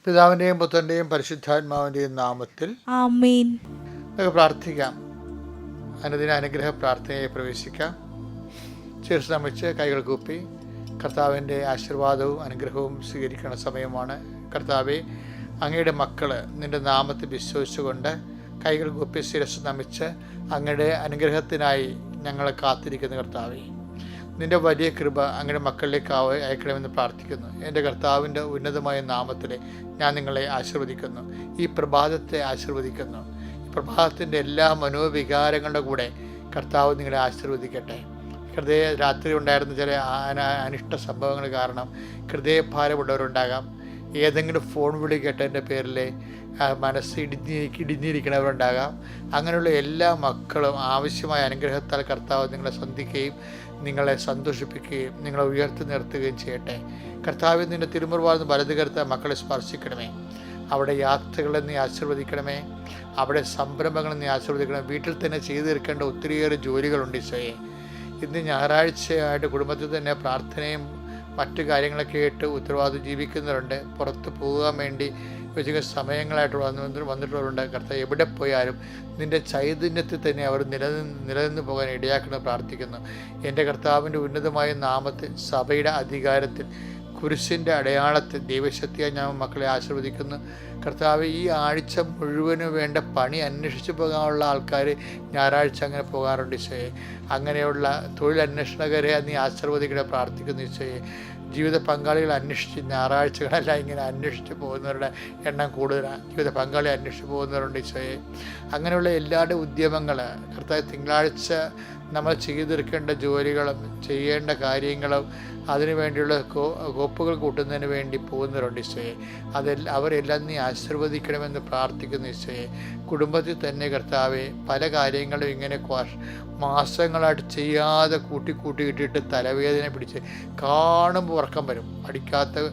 പിതാവിൻ്റെയും പുത്രൻ്റെയും പരിശുദ്ധാത്മാവിൻ്റെയും നാമത്തിൽ ആമേൻ. നമുക്ക് പ്രാർത്ഥിക്കാം. അനുദിന അനുഗ്രഹ പ്രാർത്ഥനയെ പ്രവേശിക്കാം. ശിരസ്സ് നമിച്ച് കൈകൾ കൂപ്പി കർത്താവിൻ്റെ ആശീർവാദവും അനുഗ്രഹവും സ്വീകരിക്കുന്ന സമയമാണ്. കർത്താവെ, അങ്ങയുടെ മക്കൾ നിൻ്റെ നാമത്തിൽ വിശ്വസിച്ചുകൊണ്ട് കൈകൾ കൂപ്പി ശിരസ്സ് നമിച്ച് അങ്ങയുടെ അനുഗ്രഹത്തിനായി ഞങ്ങളെ കാത്തിരിക്കുന്ന കർത്താവെ, നിൻ്റെ വലിയ കൃപ അങ്ങയുടെ മക്കളിലേക്ക് അയക്കണമെന്ന് പ്രാർത്ഥിക്കുന്നു. എൻ്റെ കർത്താവിൻ്റെ ഉന്നതമായ നാമത്തിൽ ഞാൻ നിങ്ങളെ ആശീർവദിക്കുന്നു. ഈ പ്രഭാതത്തെ ആശീർവദിക്കുന്നു. ഈ പ്രഭാതത്തിൻ്റെ എല്ലാ മനോവികാരങ്ങളുടെ കൂടെ കർത്താവ് നിങ്ങളെ ആശീർവദിക്കട്ടെ. രാത്രി ഉണ്ടായിരുന്ന ചില അനിഷ്ട സംഭവങ്ങൾ കാരണം ഹൃദയഭാരമുള്ളവരുണ്ടാകാം. ഏതെങ്കിലും ഫോൺ വിളി കേട്ടതിൻ്റെ പേരിൽ മനസ്സ് ഇടിഞ്ഞിരിക്കുന്നവരുണ്ടാകാം. അങ്ങനെയുള്ള എല്ലാ മക്കളും ആവശ്യമായ അനുഗ്രഹത്താൽ കർത്താവ് നിങ്ങളെ സന്ധിക്കുകയും നിങ്ങളെ സന്തോഷിപ്പിക്കുകയും നിങ്ങളെ ഉയർത്തി നിർത്തുകയും ചെയ്യട്ടെ. കർത്താവ് നിൻ്റെ തിരുമുറുവാർന്ന് വലത് കരുത്ത മക്കളെ സ്പർശിക്കണമേ. അവിടെ യാത്രകളെ നീ ആശീർവദിക്കണമേ. അവിടെ സംരംഭങ്ങളെ നീ ആശീർവദിക്കണമേ. വീട്ടിൽ തന്നെ ചെയ്തു തീർക്കേണ്ട ഒത്തിരിയേറെ ജോലികളുണ്ട് ഈശോയെ. ഇന്ന് ഞായറാഴ്ചയായിട്ട് കുടുംബത്തിൽ തന്നെ പ്രാർത്ഥനയും മറ്റു കാര്യങ്ങളൊക്കെ ആയിട്ട് ഉത്തരവാദിത്വം ജീവിക്കുന്നവരുണ്ട്. പുറത്ത് പോകാൻ വേണ്ടി വെച്ച സമയങ്ങളായിട്ട് വന്നിട്ടുള്ളവരുണ്ട്. കർത്താവ് എവിടെ പോയാലും നിൻ്റെ ചൈതന്യത്തിൽ തന്നെ അവർ നിലനിന്ന് പോകാൻ ഇടയാക്കണം പ്രാർത്ഥിക്കുന്നു. എൻ്റെ കർത്താവിൻ്റെ ഉന്നതമായ നാമത്തിൽ സഭയുടെ അധികാരത്തിൽ കുരിശിൻ്റെ അടയാളത്തിൽ ദൈവശക്തിയായി ഞാൻ മക്കളെ ആശീർവദിക്കുന്നു. കർത്താവ്, ഈ ആഴ്ച മുഴുവനും വേണ്ട പണി അന്വേഷിച്ച് പോകാനുള്ള ആൾക്കാർ ഞായറാഴ്ച അങ്ങനെ പോകാറുണ്ട് ഈശോയെ. അങ്ങനെയുള്ള തൊഴിലന്വേഷണകരെ നീ ആശീർവദിക്കണേ പ്രാർത്ഥിക്കുന്നു ഈശോയെ. ജീവിത പങ്കാളികളെ അന്വേഷിച്ച് ഞായറാഴ്ചകളല്ല ഇങ്ങനെ അന്വേഷിച്ച് പോകുന്നവരുടെ എണ്ണം കൂടുതലാണ്. ജീവിത പങ്കാളി അന്വേഷിച്ച് പോകുന്നവരുണ്ട് ഈശോയെ. അങ്ങനെയുള്ള എല്ലാവരുടെ ഉദ്യമങ്ങൾ കർത്താവ് തിങ്കളാഴ്ച നമ്മൾ ചെയ്തെടുക്കേണ്ട ജോലികളും ചെയ്യേണ്ട കാര്യങ്ങളും അതിനുവേണ്ടിയുള്ള കോപ്പുകൾ കൂട്ടുന്നതിന് വേണ്ടി പോകുന്നവരുണ്ട് ഈശോയെ. അവരെല്ലാം നീ ആശീർവദിക്കണമെന്ന് പ്രാർത്ഥിക്കുന്നു ഈശോയെ. കുടുംബത്തിൽ തന്നെ കർത്താവെ, പല കാര്യങ്ങളും ഇങ്ങനെ മാസങ്ങളായിട്ട് ചെയ്യാതെ കൂട്ടിയിട്ടിട്ട് തലവേദന പിടിച്ച് കാണുമ്പോൾ ഉറക്കം വരും. പഠിക്കാത്ത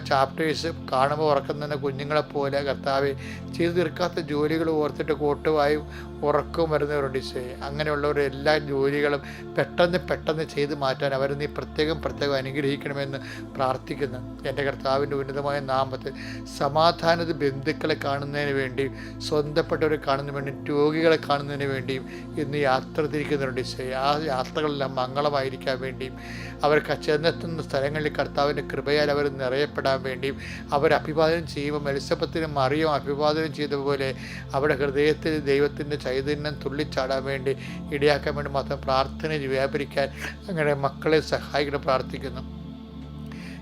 ചാപ്റ്റേഴ്സ് കാണുമ്പോൾ ഉറക്കം തന്നെ കുഞ്ഞുങ്ങളെപ്പോലെ കർത്താവെ, ചെയ്തു തീർക്കാത്ത ജോലികൾ ഓർത്തിട്ട് കോട്ടുവായും ഉറക്കവും വരുന്നവരുണ്ട് ഈശോയെ. അങ്ങനെയുള്ളവർ എല്ലാ ജോലികളും പെട്ടെന്ന് ചെയ്ത് മാറ്റാൻ അവരെ നീ പ്രത്യേകം അനുഗ്രഹിക്കണമെന്ന് പ്രാർത്ഥിക്കുന്നു. എൻ്റെ കർത്താവിൻ്റെ ഉന്നതമായ നാമത്തിൽ സമാധാനത ബന്ധുക്കളെ കാണുന്നതിന് വേണ്ടിയും സ്വന്തപ്പെട്ടവരെ കാണുന്നതിന് വേണ്ടിയും രോഗികളെ കാണുന്നതിന് വേണ്ടിയും ഇന്ന് യാത്ര തിരിക്കുന്നുണ്ട് ഈശോയെ. ആ യാത്രകളെല്ലാം മംഗളമായിരിക്കാൻ വേണ്ടിയും അവർക്ക് ചെന്നെത്തുന്ന സ്ഥലങ്ങളിൽ കർത്താവിൻ്റെ കൃപയാൽ അവർ നിറയപ്പെടാൻ വേണ്ടിയും അവർ അഭിവാദനം ചെയ്യുമ്പോൾ എലിസബത്തിനും മറിയം അഭിവാദനം ചെയ്തതുപോലെ അവിടെ ഹൃദയത്തിൽ ദൈവത്തിൻ്റെ ചൈതന്യം തുള്ളിച്ചാടാൻ വേണ്ടി ഇടയാക്കാൻ വേണ്ടി മാത്രം പ്രാർത്ഥന വ്യാപരിക്കാൻ അങ്ങനെ മക്കളെ സഹായിക്കണം പ്രാർത്ഥിക്കുന്നു.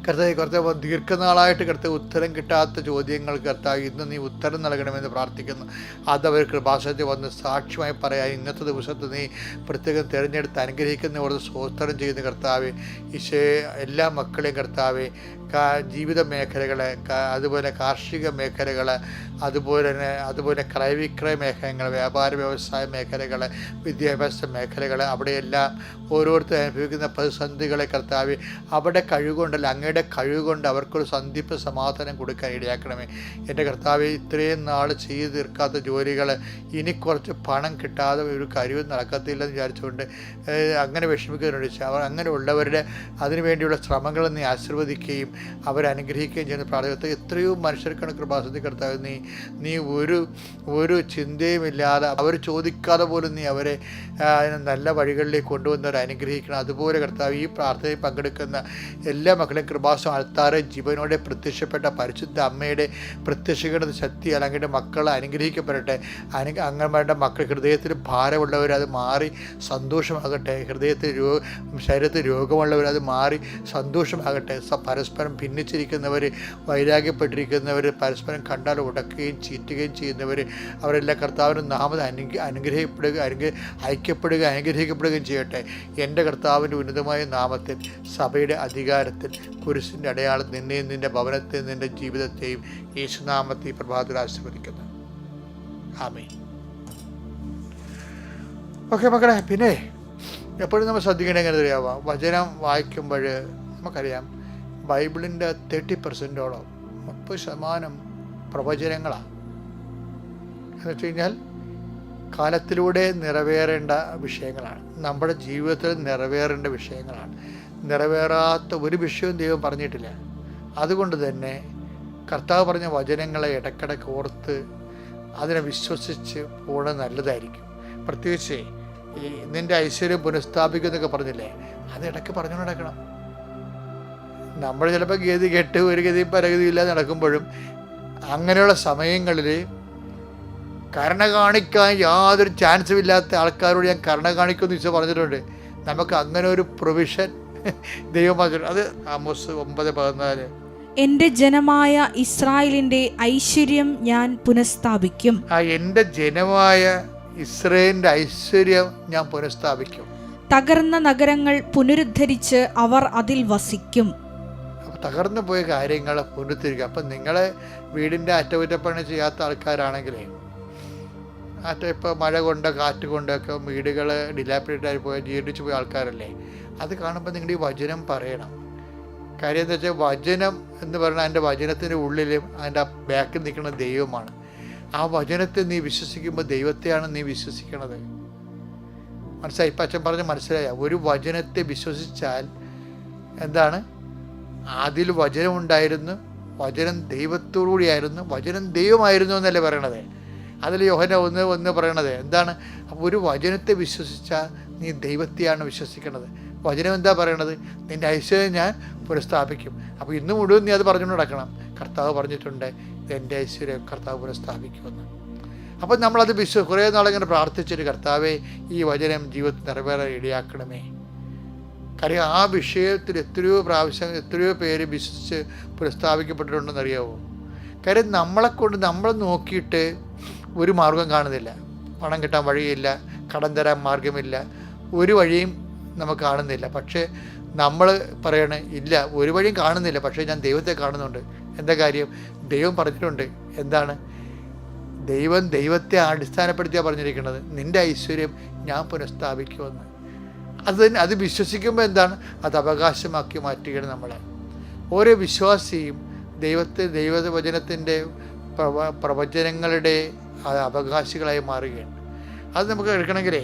കർത്താവ് ദീർഘനാളായിട്ട് കർത്താവ് ഉത്തരം കിട്ടാത്ത ചോദ്യങ്ങൾ കർത്താവ് ഇന്ന് നീ ഉത്തരം നൽകണമെന്ന് പ്രാർത്ഥിക്കുന്നു. അതവർ കൃപാസനത്തിൽ വന്ന് സാക്ഷ്യമായി പറയാൻ ഇന്നത്തെ ദിവസത്തെ നീ പ്രത്യേകം തിരഞ്ഞെടുത്ത് അനുഗ്രഹിക്കുന്നവർക്ക് സ്തോത്രം ചെയ്യുന്ന കർത്താവ് ഈശോയെ. എല്ലാ മക്കളെയും കർത്താവ് ജീവിത മേഖലകൾ, അതുപോലെ കാർഷിക മേഖലകൾ, അതുപോലെ ക്രയവിക്രയ മേഖലകൾ, വ്യാപാര വ്യവസായ മേഖലകൾ, വിദ്യാഭ്യാസ മേഖലകൾ, അവിടെയെല്ലാം ഓരോരുത്തർ അനുഭവിക്കുന്ന പ്രതിസന്ധികളെ കർത്താവ് അവിടെ കഴിവുകൊണ്ടല്ല അങ്ങയുടെ കഴിവുകൊണ്ട് അവർക്കൊരു സന്ധിപ്പ് സമാധാനം കൊടുക്കാൻ ഇടയാക്കണമേ. എൻ്റെ കർത്താവ്, ഇത്രയും നാൾ ചെയ്തു തീർക്കാത്ത ജോലികൾ ഇനി കുറച്ച് പണം കിട്ടാതെ ഒരു കാര്യവും നടക്കത്തില്ലെന്ന് വിചാരിച്ചുകൊണ്ട് അങ്ങനെ വിഷമിക്കുന്നുണ്ട്. അവർ അങ്ങനെയുള്ളവരുടെ അതിനുവേണ്ടിയുള്ള ശ്രമങ്ങൾ നീ ആശീർവദിക്കുകയും അവരനുഗ്രഹിക്കുകയും ചെയ്യുന്ന പ്രാർത്ഥന. എത്രയോ മനുഷ്യർക്കാണ് കൃപാസനത്തിൽ കർത്താവ് നീ ഒരു ചിന്തയുമില്ലാതെ അവർ ചോദിക്കാതെ പോലും നീ അവരെ നല്ല വഴികളിലേക്ക് കൊണ്ടുവന്നവരെ അനുഗ്രഹിക്കണം. അതുപോലെ കർത്താവ്, ഈ പ്രാർത്ഥനയിൽ പങ്കെടുക്കുന്ന എല്ലാ മക്കളെയും കൃപാസനം അൾത്താറെ ജീവനോടെ പ്രത്യക്ഷപ്പെട്ട പരിശുദ്ധ അമ്മയുടെ പ്രത്യക്ഷീകരണ ശക്തി അല്ലെങ്കിൽ മക്കൾ അനുഗ്രഹിക്കപ്പെടട്ടെ. അങ്ങന്മാരുടെ മക്കൾ ഹൃദയത്തിൽ ഭാരമുള്ളവർ അത് മാറി സന്തോഷമാകട്ടെ. ശരീരത്തിൽ രോഗമുള്ളവർ അത് മാറി സന്തോഷമാകട്ടെ. പരസ്പരം ഭിന്നിച്ചിരിക്കുന്നവർ, വൈരാഗ്യപ്പെട്ടിരിക്കുന്നവർ, പരസ്പരം കണ്ടാൽ ഉടക്കുകയും ചീറ്റുകയും ചെയ്യുന്നവർ, അവരെല്ലാം കർത്താവിൻ്റെ നാമം അനുഗ്രഹിക്കപ്പെടുകയും ചെയ്യട്ടെ. എൻ്റെ കർത്താവിൻ്റെ ഉന്നതമായ നാമത്തിൽ സഭയുടെ അധികാരത്തിൽ കുരിശിൻ്റെ അടയാളം നിന്നെയും നിൻ്റെ ഭവനത്തെയും നിൻ്റെ ജീവിതത്തെയും യേശുനാമത്തിൽ പ്രഭാതത്തിൽ ആശീർവദിക്കുന്നു. ആമേൻ. ഓക്കെ മക്കളെ, പിന്നെ എപ്പോഴും നമ്മൾ ശ്രദ്ധിക്കേണ്ട എങ്ങനെ അറിയാവാം, വചനം വായിക്കുമ്പോൾ നമുക്കറിയാം ബൈബിളിൻ്റെ 30%ഓളം 30% പ്രവചനങ്ങളാണ്. എന്ന് വെച്ച് കഴിഞ്ഞാൽ കാലത്തിലൂടെ നിറവേറേണ്ട വിഷയങ്ങളാണ്, നമ്മുടെ ജീവിതത്തിൽ നിറവേറേണ്ട വിഷയങ്ങളാണ്. നിറവേറാത്ത ഒരു വിഷയവും ദൈവം പറഞ്ഞിട്ടില്ല. അതുകൊണ്ട് തന്നെ കർത്താവ് പറഞ്ഞ വചനങ്ങളെ ഇടയ്ക്കിടയ്ക്ക് ഓർത്ത് അതിനെ വിശ്വസിച്ച് പോകുന്നത് നല്ലതായിരിക്കും. പ്രത്യേകിച്ച് ഈ നിൻ്റെ ഐശ്വര്യം പുനഃസ്ഥാപിക്കുന്നൊക്കെ പറഞ്ഞില്ലേ, അത് ഇടയ്ക്ക് പറഞ്ഞു നടക്കണം. നമ്മൾ ചിലപ്പോൾ ഗതി കെട്ട് ഒരു ഗതിയും പരഗതിയില്ലാതെ നടക്കുമ്പോഴും അങ്ങനെയുള്ള സമയങ്ങളിൽ കരുണ കാണിക്കാൻ യാതൊരു ചാൻസും ഇല്ലാത്ത ആൾക്കാരോട് ഞാൻ കരുണ കാണിക്കുമെന്ന് ഈശോ പറഞ്ഞിട്ടുണ്ട്. നമുക്ക് അങ്ങനെ ഒരു പ്രൊവിഷൻ ദൈവം പറഞ്ഞിട്ടുണ്ട്. അത് ആമോസ് 9:14. എൻ്റെ ജനമായ ഇസ്രായേലിൻ്റെ ഐശ്വര്യം ഞാൻ പുനഃസ്ഥാപിക്കും. എൻ്റെ ജനമായ ഇസ്രായേലിൻ്റെ ഐശ്വര്യം ഞാൻ പുനഃസ്ഥാപിക്കും. തകർന്ന നഗരങ്ങൾ പുനരുദ്ധരിച്ച് അവർ അതിൽ വസിക്കും. അപ്പോൾ തകർന്നു പോയ കാര്യങ്ങൾ പുനരുദ്ധരിക്കുക. അപ്പം നിങ്ങളെ വീടിൻ്റെ അറ്റകുറ്റപ്പണി ചെയ്യാത്ത ആൾക്കാരാണെങ്കിലേ, ഇപ്പോൾ മഴ കൊണ്ട് കാറ്റ് കൊണ്ടൊക്കെ വീടുകൾ ഡിലാപ്പിഡേറ്റായി പോയ ജീർണിച്ചു പോയ ആൾക്കാരല്ലേ, അത് കാണുമ്പോൾ നിങ്ങളുടെ ഈ വചനം പറയണം. കാര്യം എന്താ വെച്ചാൽ വചനം എന്ന് പറഞ്ഞാൽ അതിൻ്റെ വചനത്തിൻ്റെ ഉള്ളിലും അതിൻ്റെ ബാക്കിൽ നിൽക്കുന്ന ദൈവമാണ്. ആ വചനത്തെ നീ വിശ്വസിക്കുമ്പോൾ ദൈവത്തെയാണ് നീ വിശ്വസിക്കണത്. മനസ്സിലായി? ഇപ്പം അച്ഛൻ പറഞ്ഞ് മനസ്സിലായ ഒരു വചനത്തെ വിശ്വസിച്ചാൽ എന്താണ്? അതിൽ വചനം ഉണ്ടായിരുന്നു, വചനം ദൈവത്തോടുകൂടിയായിരുന്നു, വചനം ദൈവമായിരുന്നു എന്നല്ലേ പറയണത്. അതിൽ യോഹന്നാൻ 1:1 പറയണത് എന്താണ്? അപ്പോൾ ഒരു വചനത്തെ വിശ്വസിച്ചാൽ നീ ദൈവത്തെയാണ് വിശ്വസിക്കണത്. വചനം എന്താ പറയണത്? നിൻ്റെ ഐശ്വര്യം ഞാൻ പുനഃസ്ഥാപിക്കും. അപ്പോൾ ഇന്ന് മുഴുവൻ നീ അത് പറഞ്ഞുകൊണ്ട് നടക്കണം. കർത്താവ് പറഞ്ഞിട്ടുണ്ട്, എൻ്റെ ഐശ്വര്യം കർത്താവ് പുനഃസ്ഥാപിക്കുമെന്ന്. അപ്പം നമ്മളത് കുറേ നാളിങ്ങനെ പ്രാർത്ഥിച്ചിട്ട്, കർത്താവേ ഈ വചനം ജീവിതത്തിൽ നിറവേറാൻ ഇടയാക്കണമേ. കാര്യം ആ വിഷയത്തിൽ എത്രയോ പേര് വിശ്വസിച്ച് പുനഃസ്ഥാപിക്കപ്പെട്ടിട്ടുണ്ടെന്ന് അറിയാമോ? കാര്യം നമ്മളെ നോക്കിയിട്ട് ഒരു മാർഗം കാണുന്നില്ല. പണം കിട്ടാൻ വഴിയില്ല, കടം തരാൻ മാർഗമില്ല, ഒരു വഴിയും നമുക്ക് കാണുന്നില്ല. പക്ഷേ നമ്മൾ പറയണേ, ഇല്ല ഒരു വഴിയും കാണുന്നില്ല, പക്ഷേ ഞാൻ ദൈവത്തെ കാണുന്നുണ്ട്. എന്താ കാര്യം? ദൈവം പറഞ്ഞിട്ടുണ്ട്. എന്താണ്? ദൈവത്തെ അടിസ്ഥാനപ്പെടുത്തിയാണ് പറഞ്ഞിരിക്കുന്നത്, നിൻ്റെ ഐശ്വര്യം ഞാൻ പുനഃസ്ഥാപിക്കുമെന്ന്. അത് വിശ്വസിക്കുമ്പോൾ എന്താണ്? അത് അവകാശമാക്കി മാറ്റുകയാണ് നമ്മളെ. ഓരോ വിശ്വാസിയും ദൈവവചനത്തിൻ്റെ പ്രവചനങ്ങളുടെ അവകാശികളായി മാറുകയാണ്. അത് നമുക്ക് എടുക്കണമെങ്കിലേ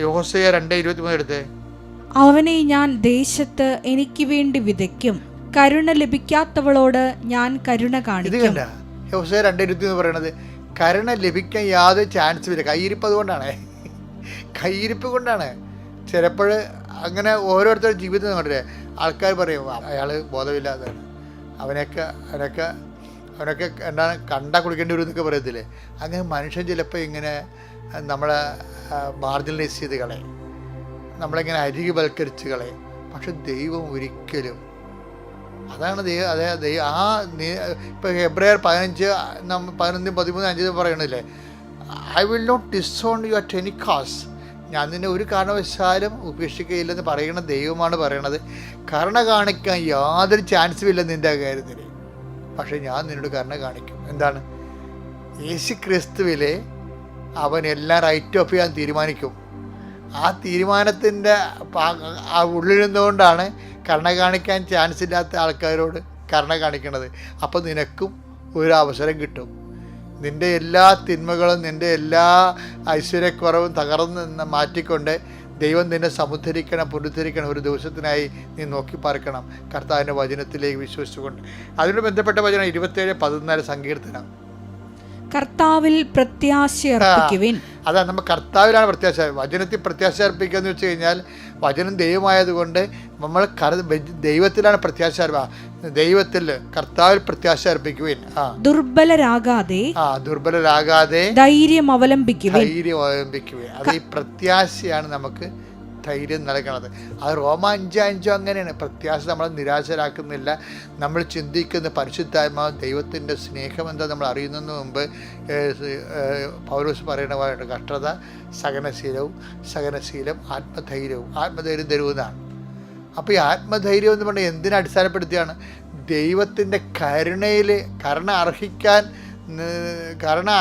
യോഹോശയ്യ 2:23 എടുത്ത്, അവനെ ഞാൻ ദേശത്ത് എനിക്ക് വേണ്ടി വിതയ്ക്കും, കരുണ ലഭിക്കാത്തവളോട് ഞാൻ കരുണ കാണിക്കും. ഇത് കണ്ട യോഹോശയ്യ 2:23 പറയണത് കരുണ ലഭിക്കാൻ യാതൊരു ചാൻസും ഇല്ല. കയ്യിരിപ്പ് കൊണ്ടാണ്. ചിലപ്പോൾ അങ്ങനെ ഓരോരുത്തരുടെ ജീവിതം കണ്ടില്ലേ, ആൾക്കാർ പറയും അയാൾ ബോധമില്ലാത്തതാണ്, അവനൊക്കെ എന്താണ് കണ്ടാൽ കുളിക്കേണ്ടി വരും എന്നൊക്കെ പറയത്തില്ലേ. അങ്ങനെ മനുഷ്യൻ ചിലപ്പോൾ ഇങ്ങനെ നമ്മളെ മാർജിനലൈസ് ചെയ്ത് കളയും, നമ്മളിങ്ങനെ അരികുവൽക്കരിച്ച് കളയും. പക്ഷെ ദൈവം ഒരിക്കലും, അതാണ് ഇപ്പോൾ ഹെബ്രായർ 15:13-15 പറയണില്ലേ, I will not disown you at any cost, ഞാൻ നിന്നെ ഒരു കാരണവശാലും ഉപേക്ഷിക്കുകയില്ലെന്ന് പറയുന്ന ദൈവമാണ് പറയണത്. കരുണ കാണിക്കാൻ യാതൊരു ചാൻസും ഇല്ല നിൻ്റെ കാര്യത്തിൽ, പക്ഷെ ഞാൻ നിന്നോട് കരുണ കാണിക്കും. എന്താണ്? യേശുക്രിസ്തുവിലെ അവൻ എല്ലാം റൈറ്റ് ഓഫ് ചെയ്യാൻ തീരുമാനിക്കും. ആ തീരുമാനത്തിൻ്റെ ഉള്ളിൽ നിന്നുകൊണ്ടാണ് കരുണ കാണിക്കാൻ ചാൻസ് ഇല്ലാത്ത ആൾക്കാരോട് കരുണ കാണിക്കുന്നത്. അപ്പോൾ നിനക്കും ഒരു അവസരം കിട്ടും. നിൻ്റെ എല്ലാ തിന്മകളും നിൻ്റെ എല്ലാ ഐശ്വര്യക്കുറവും തകർന്ന് മാറ്റിക്കൊണ്ട് ദൈവം നിന്നെ പുനരുദ്ധരിക്കണം. ഒരു ദിവസത്തിനായി നീ നോക്കി പാർക്കണം കർത്താവിൻ്റെ വചനത്തിലേക്ക് വിശ്വസിച്ചുകൊണ്ട്. അതിനോട് ബന്ധപ്പെട്ട വചനം 27:14 സങ്കീർത്തനം. കർത്താവിൽ പ്രത്യാശയർപ്പിക്കുവിൻ. അതാ നമ്മൾ കർത്താവിലാണ് പ്രത്യാശ. വചനത്തിൽ പ്രത്യാശ അർപ്പിക്കുക എന്ന് വെച്ച് കഴിഞ്ഞാൽ വചനം ദൈവമായതുകൊണ്ട് നമ്മൾ ദൈവത്തിലാണ് പ്രത്യാശ. ദൈവത്തിൽ കർത്താവിൽ പ്രത്യാശ അർപ്പിക്കുവിൻ. ദുർബലരാകാതെ ധൈര്യം അവലംബിക്കുവിൻ. അത് ഈ പ്രത്യാശയാണ് നമുക്ക് ധൈര്യം നൽകണത്. അത് റോമാ 5:5 അങ്ങനെയാണ്. പ്രത്യാശ നമ്മളെ നിരാശരാക്കുന്നില്ല. നമ്മൾ ചിന്തിക്കുന്ന പരിശുദ്ധാത്മാവ് ദൈവത്തിൻ്റെ സ്നേഹം എന്താ നമ്മൾ അറിയുന്നതിന് മുമ്പ് പൗലോസ് പറയുന്ന പോലെ കഷ്ടത സഹനശീലം ആത്മധൈര്യം തരുന്നതാണ്. അപ്പോൾ ഈ ആത്മധൈര്യം എന്ന് പറഞ്ഞാൽ എന്തിനെ അടിസ്ഥാനപ്പെടുത്തിയാണ്? ദൈവത്തിൻ്റെ കരുണ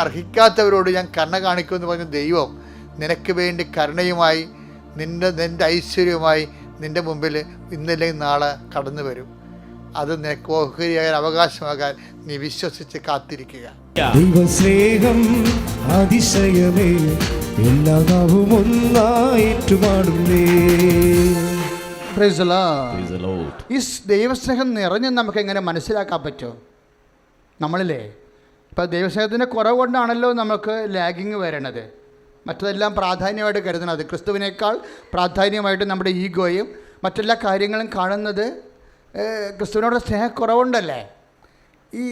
അർഹിക്കാത്തവരോട് ഞാൻ കരുണ കാണിക്കുമെന്ന് പറഞ്ഞ ദൈവം നിനക്ക് വേണ്ടി കരുണയുമായി നിൻ്റെ ഐശ്വര്യവുമായി നിൻ്റെ മുമ്പിൽ ഇന്നല്ലെങ്കിൽ നാളെ കടന്നു വരും. അത് നിനക്ക് ഓഹരിയാകാൻ അവകാശമാകാൻ നീ വിശ്വസിച്ച് കാത്തിരിക്കുക. ദൈവസ്നേഹം അതിശയമേ, എല്ലാ നാവും ഒന്നായിട്ടുപാടുന്നേ. ഈ ദൈവസ്നേഹം നിറഞ്ഞ് നമുക്ക് എങ്ങനെ മനസ്സിലാക്കാൻ പറ്റും? നമ്മളില്ലേ ഇപ്പോൾ ദൈവസ്നേഹത്തിൻ്റെ കുറവ് കൊണ്ടാണല്ലോ നമുക്ക് ലാഗിങ് വരണത്. മറ്റതെല്ലാം പ്രാധാന്യമായിട്ട് കരുതുന്നത്, ക്രിസ്തുവിനേക്കാൾ പ്രാധാന്യമായിട്ട് നമ്മുടെ ഈഗോയും മറ്റെല്ലാ കാര്യങ്ങളും കാണുന്നത് ക്രിസ്തുവിനോട് സ്നേഹക്കുറവുണ്ടല്ലേ. ഈ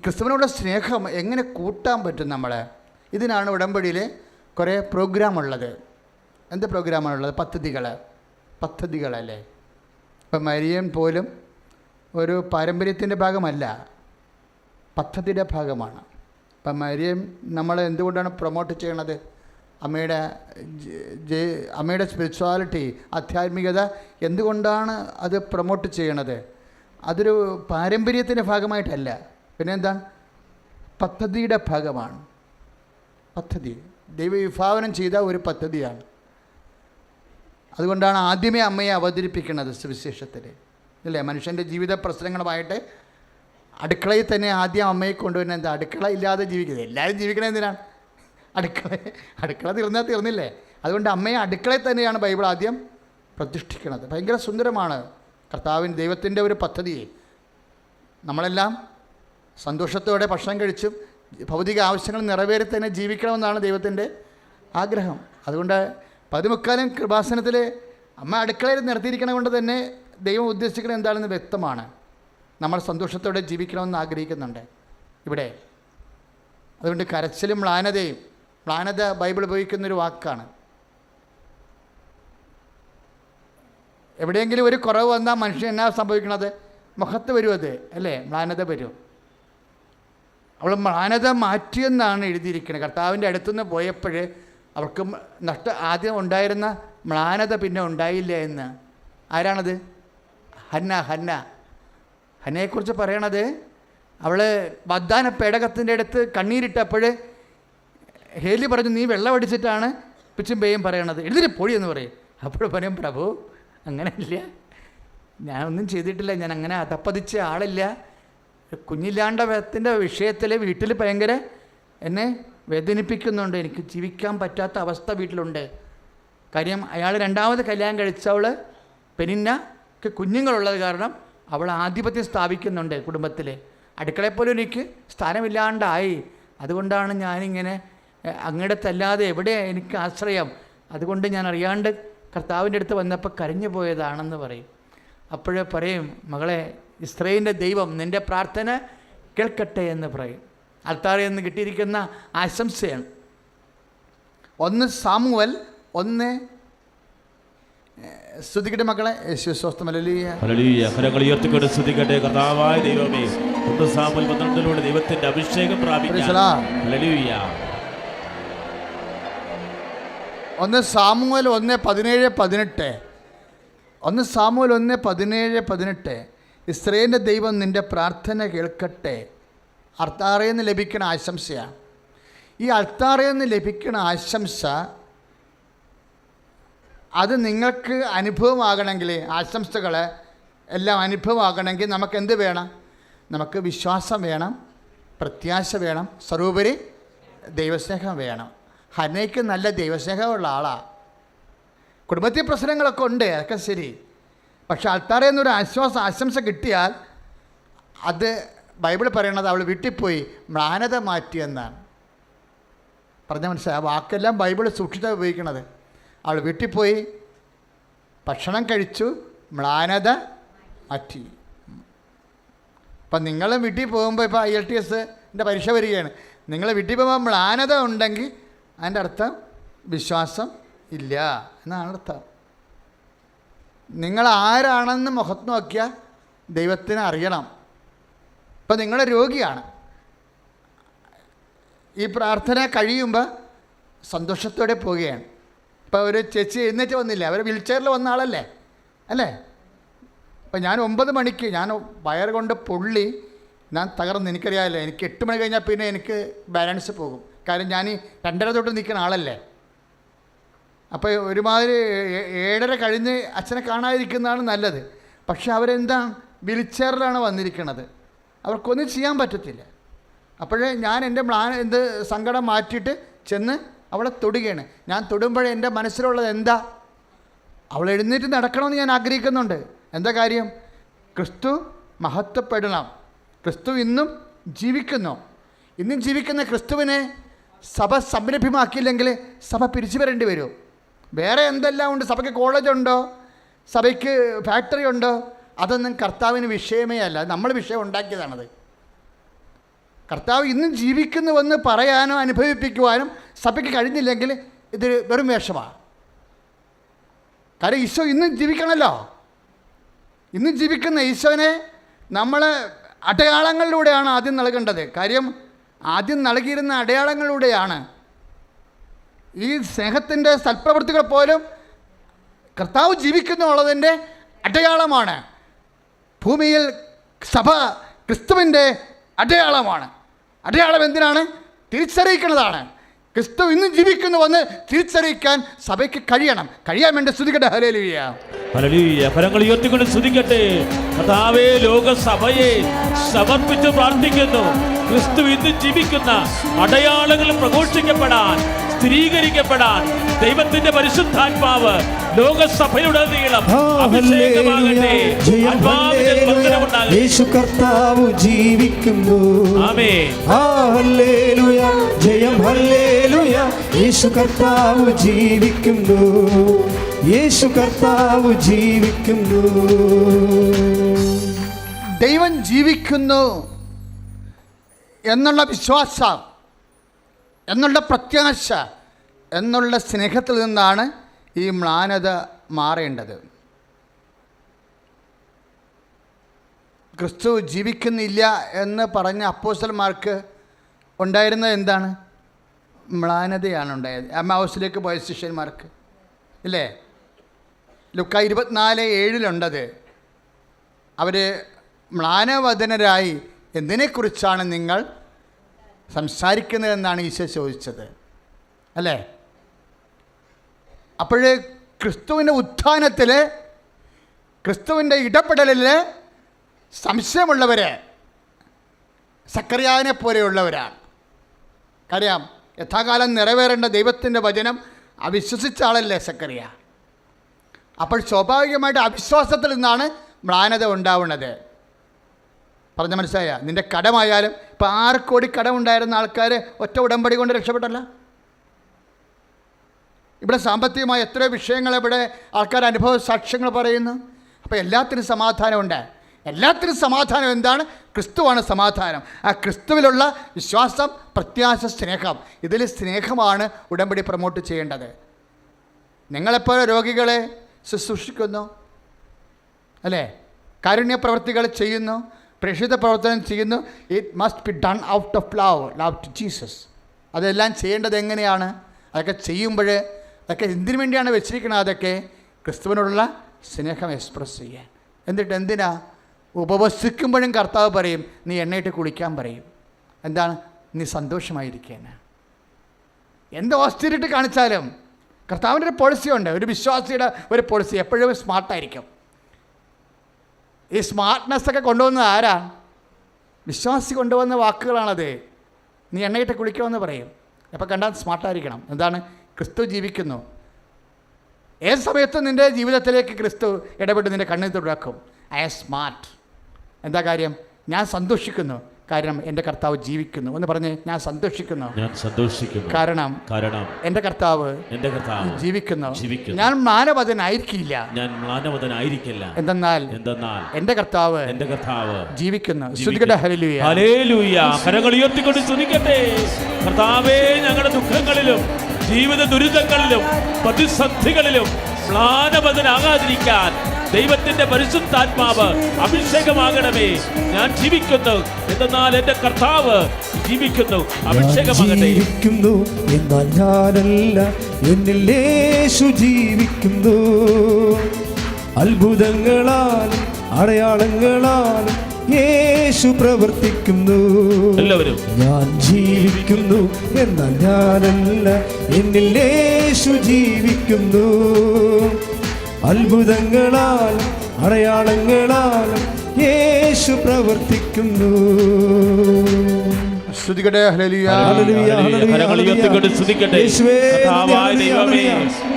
ക്രിസ്തുവിനോട് സ്നേഹം എങ്ങനെ കൂട്ടാൻ പറ്റും നമ്മളെ? ഇതിനാണ് ഉടമ്പടിയിൽ കുറേ പ്രോഗ്രാമുള്ളത്. എന്ത് പ്രോഗ്രാമാണുള്ളത്? പദ്ധതികളല്ലേ. ഇപ്പം മരിയൻ പോലും ഒരു പാരമ്പര്യത്തിൻ്റെ ഭാഗമല്ല, പദ്ധതിയുടെ ഭാഗമാണ്. ഇപ്പം മരിയൻ നമ്മൾ എന്തുകൊണ്ടാണ് പ്രൊമോട്ട് ചെയ്യണത്? അമ്മയുടെ സ്പിരിച്വാലിറ്റി, ആധ്യാത്മികത എന്തുകൊണ്ടാണ് അത് പ്രൊമോട്ട് ചെയ്യണത്? അതൊരു പാരമ്പര്യത്തിൻ്റെ ഭാഗമായിട്ടല്ല, പിന്നെ എന്താണ്? പദ്ധതിയുടെ ഭാഗമാണ്. പദ്ധതി ദൈവവിഭാവനം ചെയ്ത ഒരു പദ്ധതിയാണ്. അതുകൊണ്ടാണ് ആദ്യമേ അമ്മയെ അവതരിപ്പിക്കുന്നത് സുവിശേഷത്തിൽ, അല്ലേ? മനുഷ്യൻ്റെ ജീവിത പ്രശ്നങ്ങളുമായിട്ട് അടുക്കളയിൽ തന്നെ ആദ്യം അമ്മയെ കൊണ്ടുവരുന്നത് എന്താ? അടുക്കള ഇല്ലാതെ ജീവിക്കുന്നത്. എല്ലാവരും ജീവിക്കണത് എന്തിനാണ്? അടുക്കള തീർന്നില്ലേ? അതുകൊണ്ട് അമ്മയെ അടുക്കളയിൽ തന്നെയാണ് ബൈബിൾ ആദ്യം പ്രതിഷ്ഠിക്കുന്നത്. ഭയങ്കര സുന്ദരമാണ് കർത്താവിൻ ദൈവത്തിൻ്റെ ഒരു പദ്ധതി. നമ്മളെല്ലാം സന്തോഷത്തോടെ ഭക്ഷണം കഴിച്ചും ഭൗതിക ആവശ്യങ്ങൾ നിറവേറി തന്നെ ജീവിക്കണമെന്നാണ് ദൈവത്തിൻ്റെ ആഗ്രഹം. അതുകൊണ്ട് 10 കൃപാസനത്തിൽ അമ്മ അടുക്കളയിൽ നിർത്തിയിരിക്കണ കൊണ്ട് തന്നെ ദൈവം ഉദ്ദേശിക്കുന്നത് എന്താണെന്ന് വ്യക്തമാണ്. നമ്മൾ സന്തോഷത്തോടെ ജീവിക്കണമെന്ന് ആഗ്രഹിക്കുന്നുണ്ട് ഇവിടെ. അതുകൊണ്ട് കരച്ചിലും മ്ലാനത ബൈബിൾ ഉപയോഗിക്കുന്നൊരു വാക്കാണ്. എവിടെയെങ്കിലും ഒരു കുറവ് വന്നാൽ മനുഷ്യൻ എന്നാ സംഭവിക്കണത്? മുഖത്ത് വരും അത്, അല്ലേ? മ്ലാനത വരും. അവൾ മ്ലാനത മാറ്റിയെന്നാണ് എഴുതിയിരിക്കുന്നത്. കർത്താവിൻ്റെ അടുത്തുനിന്ന് പോയപ്പോൾ അവർക്ക് ആദ്യം ഉണ്ടായിരുന്ന മ്ലാനത പിന്നെ ഉണ്ടായില്ല എന്ന്. ആരാണത്? ഹന്നയെക്കുറിച്ച് പറയണത്, അവൾ വാഗ്ദാന പേടകത്തിൻ്റെ അടുത്ത് കണ്ണീരിട്ടപ്പോൾ ഹേലി പറഞ്ഞു, നീ വെള്ളം അടിച്ചിട്ടാണ് പിച്ചും പേയും പറയണത്, എഴുതിട്ട് പൊടി എന്ന് പറയും. അപ്പോൾ പറയും, പ്രഭു അങ്ങനെയില്ല, ഞാനൊന്നും ചെയ്തിട്ടില്ല, ഞാൻ അങ്ങനെ അതപ്പതിച്ച ആളില്ല. കുഞ്ഞില്ലാണ്ടത്തിൻ്റെ വിഷയത്തിൽ വീട്ടിൽ ഭയങ്കര എന്നെ വേദനിപ്പിക്കുന്നുണ്ട്, എനിക്ക് ജീവിക്കാൻ പറ്റാത്ത അവസ്ഥ വീട്ടിലുണ്ട്. കാര്യം അയാൾ 2ാമത് കല്യാണം കഴിച്ചവൾ പെനിന്നക്ക് കുഞ്ഞുങ്ങളുള്ളത് കാരണം അവൾ ആധിപത്യം സ്ഥാപിക്കുന്നുണ്ട് കുടുംബത്തിൽ. അടുക്കളയെപ്പോലും എനിക്ക് സ്ഥാനമില്ലാണ്ടായി. അതുകൊണ്ടാണ് ഞാനിങ്ങനെ അങ്ങടത്തല്ലാതെ എവിടെ എനിക്ക് ആശ്രയം. അതുകൊണ്ട് ഞാൻ അറിയാണ്ട് കർത്താവിൻ്റെ അടുത്ത് വന്നപ്പോൾ കരഞ്ഞു പോയതാണെന്ന് പറയും. അപ്പോഴേ പറയും, മകളെ, ഇസ്രായേലിൻ്റെ ദൈവം നിൻ്റെ പ്രാർത്ഥന കേൾക്കട്ടെ എന്ന് പറയും. അൽത്താറിൽ നിന്ന് കിട്ടിയിരിക്കുന്ന ആശംസയാണ്. 1 സാമുവൽ 1 സ്തുതിക്കട്ടെ മക്കളെ. യേശു സ്വസ്ഥം. ഹല്ലേലൂയ. ഹല്ലേലൂയ. കരങ്ങൾ ഉയർത്തിക്കൊണ്ട് സ്തുതിക്കട്ടെ. കർത്താവായ ദൈവമേ, 1 സാമുവൽ 12 ദൈവത്തിന്റെ അഭിഷേകം പ്രാപിക്കാൻ. ഹല്ലേലൂയ. 1 സാമുവൽ 1:17-18. 1 സാമുവൽ 1:17-18. ഇസ്രായേലിൻ്റെ ദൈവം നിൻ്റെ പ്രാർത്ഥന കേൾക്കട്ടെ. അൽത്താറിൽ നിന്ന് ലഭിക്കുന്ന ആശംസയാണ്. ഈ അൽത്താറിൽ നിന്ന് ലഭിക്കുന്ന ആശംസ അത് നിങ്ങൾക്ക് അനുഭവമാകണമെങ്കിൽ, ആശംസകൾ എല്ലാം അനുഭവമാകണമെങ്കിൽ നമുക്ക് എന്ത് വേണം? നമുക്ക് വിശ്വാസം വേണം, പ്രത്യാശ വേണം, സർവോപരി ദൈവസ്നേഹം വേണം. ഹന്നയ്ക്ക് നല്ല ദൈവസ്നേഹമുള്ള ആളാണ്. കുടുംബത്തിൽ പ്രശ്നങ്ങളൊക്കെ ഉണ്ട്, അതൊക്കെ ശരി. പക്ഷെ അൽത്താറിൽ നിന്നൊരു ആശംസ കിട്ടിയാൽ അത് ബൈബിൾ പറയണത് അവൾ വീട്ടിൽ പോയി മ്ലാനത മാറ്റിയെന്നാണ്. പറഞ്ഞ മനസ്സിലായി? ആ വാക്കെല്ലാം ബൈബിൾ സൂക്ഷിച്ചാണ് ഉപയോഗിക്കണത്. അവൾ വീട്ടിൽ പോയി ഭക്ഷണം കഴിച്ചു, മ്ലാനത മാറ്റി. അപ്പം നിങ്ങൾ വീട്ടിൽ പോകുമ്പോൾ, ഇപ്പോൾ IELTS പരീക്ഷ വരികയാണ്, നിങ്ങൾ വീട്ടിൽ പോകുമ്പോൾ മ്ലാനത ഉണ്ടെങ്കിൽ അതിൻ്റെ അർത്ഥം വിശ്വാസം ഇല്ല എന്നാണ് അർത്ഥം. നിങ്ങൾ ആരാണെന്ന് മുഖത്ത് നോക്കിയാൽ ദൈവത്തിന് അറിയണം. ഇപ്പം നിങ്ങൾ രോഗിയാണ്, ഈ പ്രാർത്ഥന കഴിയുമ്പോൾ സന്തോഷത്തോടെ പോവുകയാണ്. ഇപ്പോൾ ഒരു ചേച്ചി എഴുന്നേറ്റ് വന്നില്ല, അവർ വീൽ ചെയറിൽ വന്ന ആളല്ലേ, അല്ലേ? അപ്പം ഞാൻ 9 മണിക്ക് ഞാൻ വയറ് കൊണ്ട് പൊള്ളി ഞാൻ തകർന്ന്, എനിക്കറിയാമല്ലോ, എനിക്ക് 8 മണി കഴിഞ്ഞാൽ പിന്നെ എനിക്ക് ബാലൻസ് പോകും. കാര്യം ഞാൻ ഈ 2:30 തൊട്ട് നിൽക്കുന്ന ആളല്ലേ. അപ്പോൾ ഒരുമാതിരി 7:30 കഴിഞ്ഞ് അച്ഛനെ കാണാതിരിക്കുന്നതാണ് നല്ലത്. പക്ഷെ അവരെന്താ വീൽ ചെയറിലാണ് വന്നിരിക്കുന്നത്, അവർക്കൊന്നും ചെയ്യാൻ പറ്റത്തില്ല. അപ്പോഴേ ഞാൻ എൻ്റെ സങ്കടം മാറ്റിയിട്ട് ചെന്ന് അവളെ തൊടുകയാണ്. ഞാൻ തൊടുമ്പോഴേ എൻ്റെ മനസ്സിലുള്ളത് എന്താ? അവൾ എഴുന്നേറ്റ് നടക്കണമെന്ന് ഞാൻ ആഗ്രഹിക്കുന്നുണ്ട്. എന്താ കാര്യം? ക്രിസ്തു മഹത്വപ്പെടണം. ക്രിസ്തു ഇന്നും ജീവിക്കുന്നു. ഇന്നും ജീവിക്കുന്ന ക്രിസ്തുവിനെ സഭ സംരംഭമാക്കിയില്ലെങ്കിൽ സഭ പിരിച്ചു വരേണ്ടി വരും. വേറെ എന്തെല്ലാം ഉണ്ട്, സഭയ്ക്ക് കോളേജുണ്ടോ, സഭയ്ക്ക് ഫാക്ടറി ഉണ്ടോ, അതൊന്നും കർത്താവിന് വിഷയമേ അല്ല. നമ്മൾ വിഷയം ഉണ്ടാക്കിയതാണത്. കർത്താവ് ഇന്നും ജീവിക്കുന്നുവെന്ന് പറയാനോ അനുഭവിപ്പിക്കുവാനും സഭയ്ക്ക് കഴിഞ്ഞില്ലെങ്കിൽ ഇത് വെറും വേഷമാണ്. കാര്യം ഈശോ ഇന്നും ജീവിക്കണമല്ലോ. ഇന്നും ജീവിക്കുന്ന ഈശോനെ നമ്മൾ അടയാളങ്ങളിലൂടെയാണ് ആദ്യം നൽകേണ്ടത്. കാര്യം ആദ്യം നൽകിയിരുന്ന അടയാളങ്ങളിലൂടെയാണ്. ഈ സ്നേഹത്തിൻ്റെ സൽപ്രവൃത്തികൾ പോലും കർത്താവ് ജീവിക്കുന്നുള്ളതിൻ്റെ അടയാളമാണ്. ഭൂമിയിൽ സഭ ക്രിസ്തുവിൻ്റെ അടയാളമാണ്. അടയാളം എന്തിനാണ്? തിരിച്ചറിയിക്കുന്നതാണ്. ക്രിസ്തു ഇന്നും ജീവിക്കുന്നുവെന്ന് തിരിച്ചറിയിക്കാൻ സഭയ്ക്ക് കഴിയണം. കഴിയാൻ വേണ്ടി സ്തുതിക്കട്ടെ. Hallelujah, hallelujah. കരങ്ങൾ ഉയർത്തിക്കൊണ്ട് സ്തുതിക്കട്ടെ. കർത്താവേ, ലോകസഭയെ സമർപ്പിച്ച് പ്രാർത്ഥിക്കുന്നു. ക്രിസ്തു ഇന്ന് ജീവിക്കുന്ന അടയാളങ്ങൾ പ്രഘോഷിക്കപ്പെടാൻ, സ്ഥിരീകരിക്കപ്പെടാൻ ദൈവത്തിന്റെ പരിശുദ്ധാത്മാവ് ലോകസഭയുടനീളം അഭിഷേകമാകട്ടെ. യേശു കർത്താവ് ജീവിക്കുന്നു. ആമേൻ. ഹല്ലേലൂയ, ജയം ഹല്ലേലൂയ. യേശു കർത്താവ് ജീവിക്കുന്നു. യേശു കർത്താവ് ജീവിക്കുന്നു. ദൈവം ജീവിക്കുന്നു എന്നുള്ള വിശ്വാസം, എന്നുള്ള പ്രത്യാശ, എന്നുള്ള സ്നേഹത്തിൽ നിന്നാണ് ഈ മ്ലാനത മാറേണ്ടത്. ക്രിസ്തു ജീവിക്കുന്നില്ല എന്ന് പറഞ്ഞ അപ്പോസ്തലന്മാർക്ക് ഉണ്ടായിരുന്നത് എന്താണ്? മ്ലാനതയാണ് ഉണ്ടായത്. എമ്മാവൂസിലേക്ക് പോയ ശിഷ്യന്മാർക്ക് ഇല്ലേ? ലുക്ക 24:7 അവർ മ്ലാനവദനരായി എന്തിനെക്കുറിച്ചാണ് നിങ്ങൾ സംസാരിക്കുന്നതെന്നാണ് ഈശോ ചോദിച്ചത് അല്ലേ? അപ്പോൾ ക്രിസ്തുവിൻ്റെ ഉത്ഥാനത്തിൽ, ക്രിസ്തുവിൻ്റെ ഇടപെടലിൽ സംശയമുള്ളവർ സക്കറിയാവിനെ പോലെയുള്ളവരാണ്. അറിയാം, യഥാകാലം നിറവേറേണ്ട ദൈവത്തിൻ്റെ വചനം അവിശ്വസിച്ച ആളല്ലേ സക്കറിയ. അപ്പോൾ സ്വാഭാവികമായിട്ട് അവിശ്വാസത്തിൽ നിന്നാണ് മ്ലാനത ഉണ്ടാവുന്നത്. പറഞ്ഞ മനസ്സിലായ? നിൻ്റെ കടമായാലും ഇപ്പോൾ 6 കോടി കടമുണ്ടായിരുന്ന ആൾക്കാർ ഒറ്റ ഉടമ്പടി കൊണ്ട് രക്ഷപ്പെട്ടല്ല. ഇവിടെ സാമ്പത്തികമായ എത്രയോ വിഷയങ്ങൾ ഇവിടെ ആൾക്കാർ അനുഭവ സാക്ഷ്യങ്ങൾ പറയുന്നു. അപ്പോൾ എല്ലാത്തിനും സമാധാനമുണ്ട്. എല്ലാത്തിനും സമാധാനം എന്താണ്? ക്രിസ്തുവാണ് സമാധാനം. ആ ക്രിസ്തുവിലുള്ള വിശ്വാസം, പ്രത്യാശ, സ്നേഹം, ഇതിൽ സ്നേഹമാണ് ഉടമ്പടി പ്രൊമോട്ട് ചെയ്യേണ്ടത്. നിങ്ങളെപ്പോൾ രോഗികളെ ശുശ്രൂഷിക്കുന്നു അല്ലേ? കാരുണ്യ പ്രവർത്തികൾ ചെയ്യുന്നു, പ്രേക്ഷിത പ്രവർത്തനം ചെയ്യുന്നു. It must be done out of love to Jesus. അതെല്ലാം ചെയ്യേണ്ടത് എങ്ങനെയാണ്? അതൊക്കെ ചെയ്യുമ്പോൾ അതൊക്കെ എന്തിനു വേണ്ടിയാണ് വെച്ചിരിക്കുന്നത്? അതൊക്കെ ക്രിസ്തുവിനോടുള്ള സ്നേഹം എക്സ്പ്രസ് ചെയ്യാൻ. എന്നിട്ട് എന്തിനാ? ഉപവസിക്കുമ്പോഴും കർത്താവ് പറയും, നീ എണ്ണയിട്ട് കുളിക്കാൻ പറയും. എന്താണ്? നീ സന്തോഷമായിരിക്കാൻ. എന്ത് ഓസ്റ്റിരിറ്റി കാണിച്ചാലും കർത്താവിൻ്റെ ഒരു പോളിസിയുണ്ട്. ഒരു വിശ്വാസിയുടെ ഒരു പോളിസി എപ്പോഴും സ്മാർട്ടായിരിക്കും. ഈ സ്മാർട്ട്നെസ്സൊക്കെ കൊണ്ടുവന്നത് ആരാ? വിശ്വാസി കൊണ്ടുവന്ന വാക്കുകളാണത്. നീ എണ്ണയിട്ട് കുളിക്കുമെന്ന് പറയും. അപ്പോൾ കണ്ടാൽ സ്മാർട്ടായിരിക്കണം. എന്താണ്? ക്രിസ്തു ജീവിക്കുന്നു. ഏത് സമയത്തും നിൻ്റെ ജീവിതത്തിലേക്ക് ക്രിസ്തു ഇടപെട്ട് നിൻ്റെ കണ്ണിൽ തുടക്കും. I am smart. എന്താ കാര്യം? ഞാൻ സന്തോഷിക്കുന്നു, കാരണം എൻ്റെ കർത്താവ് ജീവിക്കുന്നു എന്ന് പറഞ്ഞ് ഞാൻ സന്തോഷിക്കുന്നു. കാരണം എൻ്റെ കർത്താവ് ജീവിക്കുന്നു. ഞാൻ മ്ലാനവദനായിരിക്കില്ല. എന്തെന്നാൽ എൻ്റെ കർത്താവ് ജീവിക്കുന്നു. സ്തുതിക്കട്ടെ. Hallelujah, hallelujah. കരങ്ങൾ ഉയർത്തിക്കൊണ്ട് സ്തുതിക്കട്ടെ. കർത്താവേ, ഞങ്ങളുടെ ദുഃഖങ്ങളിലും ജീവിത ദുരിതങ്ങളിലും പ്രതിസന്ധികളിലും മ്ലാനവദനാകാതിരിക്കാൻ ദൈവത്തിന്റെ പരിശുദ്ധാത്മാവ് അഭിഷേകമാകണമേ. ഞാൻ ജീവിക്കുന്നു, എന്നാൽ എന്റെ കർത്താവ് ജീവിക്കുന്നു. അഭിഷേകമാകട്ടെ. ജീവിക്കുന്നു എന്നാൽ ഞാനല്ല, എന്നിൽ യേശു ജീവിക്കുന്നു. അത്ഭുതങ്ങളാൽ അടയാളങ്ങളാൽ യേശു പ്രവർത്തിക്കുന്നു. എല്ലാവരും ഞാൻ ജീവിക്കുന്നു എന്നാൽ ഞാനല്ല, എന്നിൽ യേശു ജീവിക്കുന്നു. അത്ഭുതങ്ങളാൽ അടയാളങ്ങളാൽ യേശു പ്രവർത്തിക്കുന്നു. സ്തുതിക്കട്ടെ. ഹല്ലേലൂയ,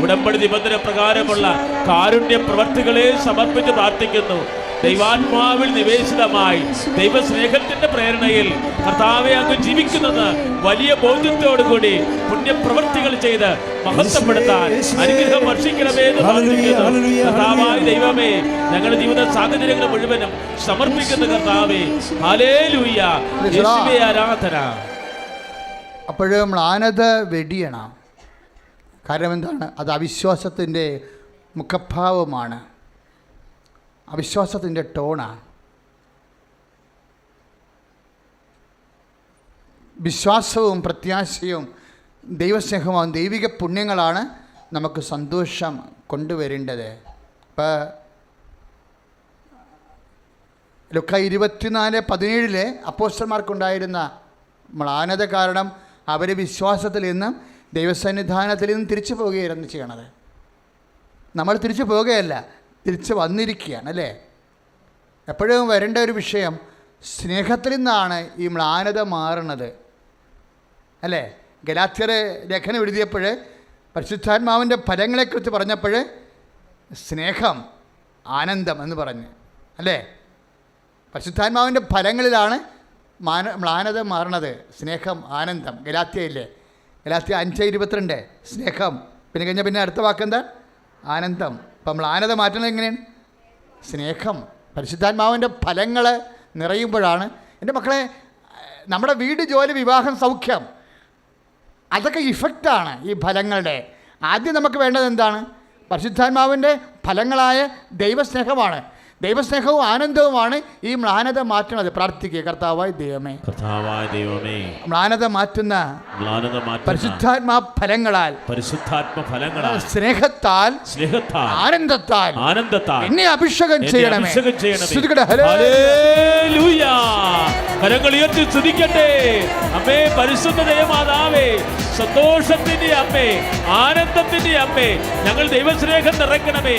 ഉടമ്പടി നിബന്ധന പ്രകാരമുള്ള കാരുണ്യ പ്രവർത്തികളെ സമർപ്പിച്ച് പ്രാർത്ഥിക്കുന്നു. ദൈവാത്മാവിൽ നിവേശിതമായി ദൈവസ്നേഹത്തിന്റെ പ്രേരണയിൽ കർത്താവെ അങ്ങ് ജീവിക്കുന്നത് വലിയ ബോധ്യത്തോടുകൂടി പുണ്യപ്രവൃത്തികൾ ചെയ്ത് മഹത്വപ്പെടുത്താൻ അനുഗ്രഹം വർഷിക്കണമേ എന്ന് പ്രാർത്ഥിക്കുന്നു. കർത്താവായ ദൈവമേ, ഞങ്ങളുടെ ജീവിത സാഹചര്യങ്ങൾ മുഴുവനും സമർപ്പിക്കുന്ന കർത്താവേ, ഹല്ലേലൂയ, യേശുവേ ആരാധന. അപ്പോഴും മ്ലാനത വെടിയണം. കാരണം എന്താണ്? അത് അവിശ്വാസത്തിൻ്റെ മുഖഭാവമാണ്, അവിശ്വാസത്തിൻ്റെ ടോണാണ്. വിശ്വാസവും പ്രത്യാശയും ദൈവസ്നേഹവും ദൈവിക പുണ്യങ്ങളാണ് നമുക്ക് സന്തോഷം കൊണ്ടുവരേണ്ടത്. ഇപ്പോൾ ലുക്ക 24:17 അപ്പോസ്തലന്മാർക്കുണ്ടായിരുന്ന മ്ലാനത കാരണം അവർ വിശ്വാസത്തിൽ നിന്നും ദൈവസന്നിധാനത്തിൽ നിന്നും തിരിച്ചു പോവുകയായിരുന്നു ചെയ്യണത്. നമ്മൾ തിരിച്ചു പോവുകയല്ല, തിരിച്ചു വന്നിരിക്കുകയാണ് അല്ലേ. എപ്പോഴും വരേണ്ട ഒരു വിഷയം, സ്നേഹത്തിൽ നിന്നാണ് ഈ മ്ലാനത മാറുന്നത് അല്ലേ. ഗലാത്യർ ലേഖനം എഴുതിയപ്പോൾ പരിശുദ്ധാത്മാവിൻ്റെ ഫലങ്ങളെക്കുറിച്ച് പറഞ്ഞപ്പോൾ സ്നേഹം, ആനന്ദം എന്ന് പറഞ്ഞ് അല്ലേ. പരിശുദ്ധാത്മാവിൻ്റെ ഫലങ്ങളിലാണ് മ്ലാനത മാറണത്. സ്നേഹം, ആനന്ദം. ഗലാത്യയില്ലേ, ഗലാത്യ 5:22 സ്നേഹം, പിന്നെ അടുത്ത വാക്കെന്താ? ആനന്ദം. അപ്പം മ്ലാനത മാറ്റുന്നത് എങ്ങനെയാണ്? സ്നേഹം. പരിശുദ്ധാത്മാവിൻ്റെ ഫലങ്ങൾ നിറയുമ്പോഴാണ്. എൻ്റെ മക്കളെ, നമ്മുടെ വീട്, ജോലി, വിവാഹം, സൗഖ്യം, അതൊക്കെ ഇഫക്റ്റാണ് ഈ ഫലങ്ങളുടെ. ആദ്യം നമുക്ക് വേണ്ടത് എന്താണ്? പരിശുദ്ധാത്മാവിൻ്റെ ഫലങ്ങളായ ദൈവസ്നേഹമാണ്. ദൈവസ്നേഹവും ആനന്ദവുമാണ് ഈ മ്ലാനത മാറ്റുന്നത്. പ്രാർത്ഥിക്കുക, കർത്താവായ ദൈവമേ, മ്ലാനത മാറ്റുന്ന പരിശുദ്ധാത്മാ ഫലങ്ങളാൽ, സ്നേഹത്താൽ, ആനന്ദത്താൽ എന്നെ അഭിഷേകം ചെയ്യണമേ. ഹല്ലേലൂയ. കരങ്ങൾ ഉയർത്തി സ്തുതിക്കട്ടെ. അമ്മേ, പരിശുദ്ധ ദൈവമാതാവേ, സന്തോഷത്തിന്റെ അമ്മേ, ആനന്ദത്തിന്റെ അമ്മേ, ഞങ്ങൾ ദൈവസ്നേഹം നിറയ്ക്കണമേ,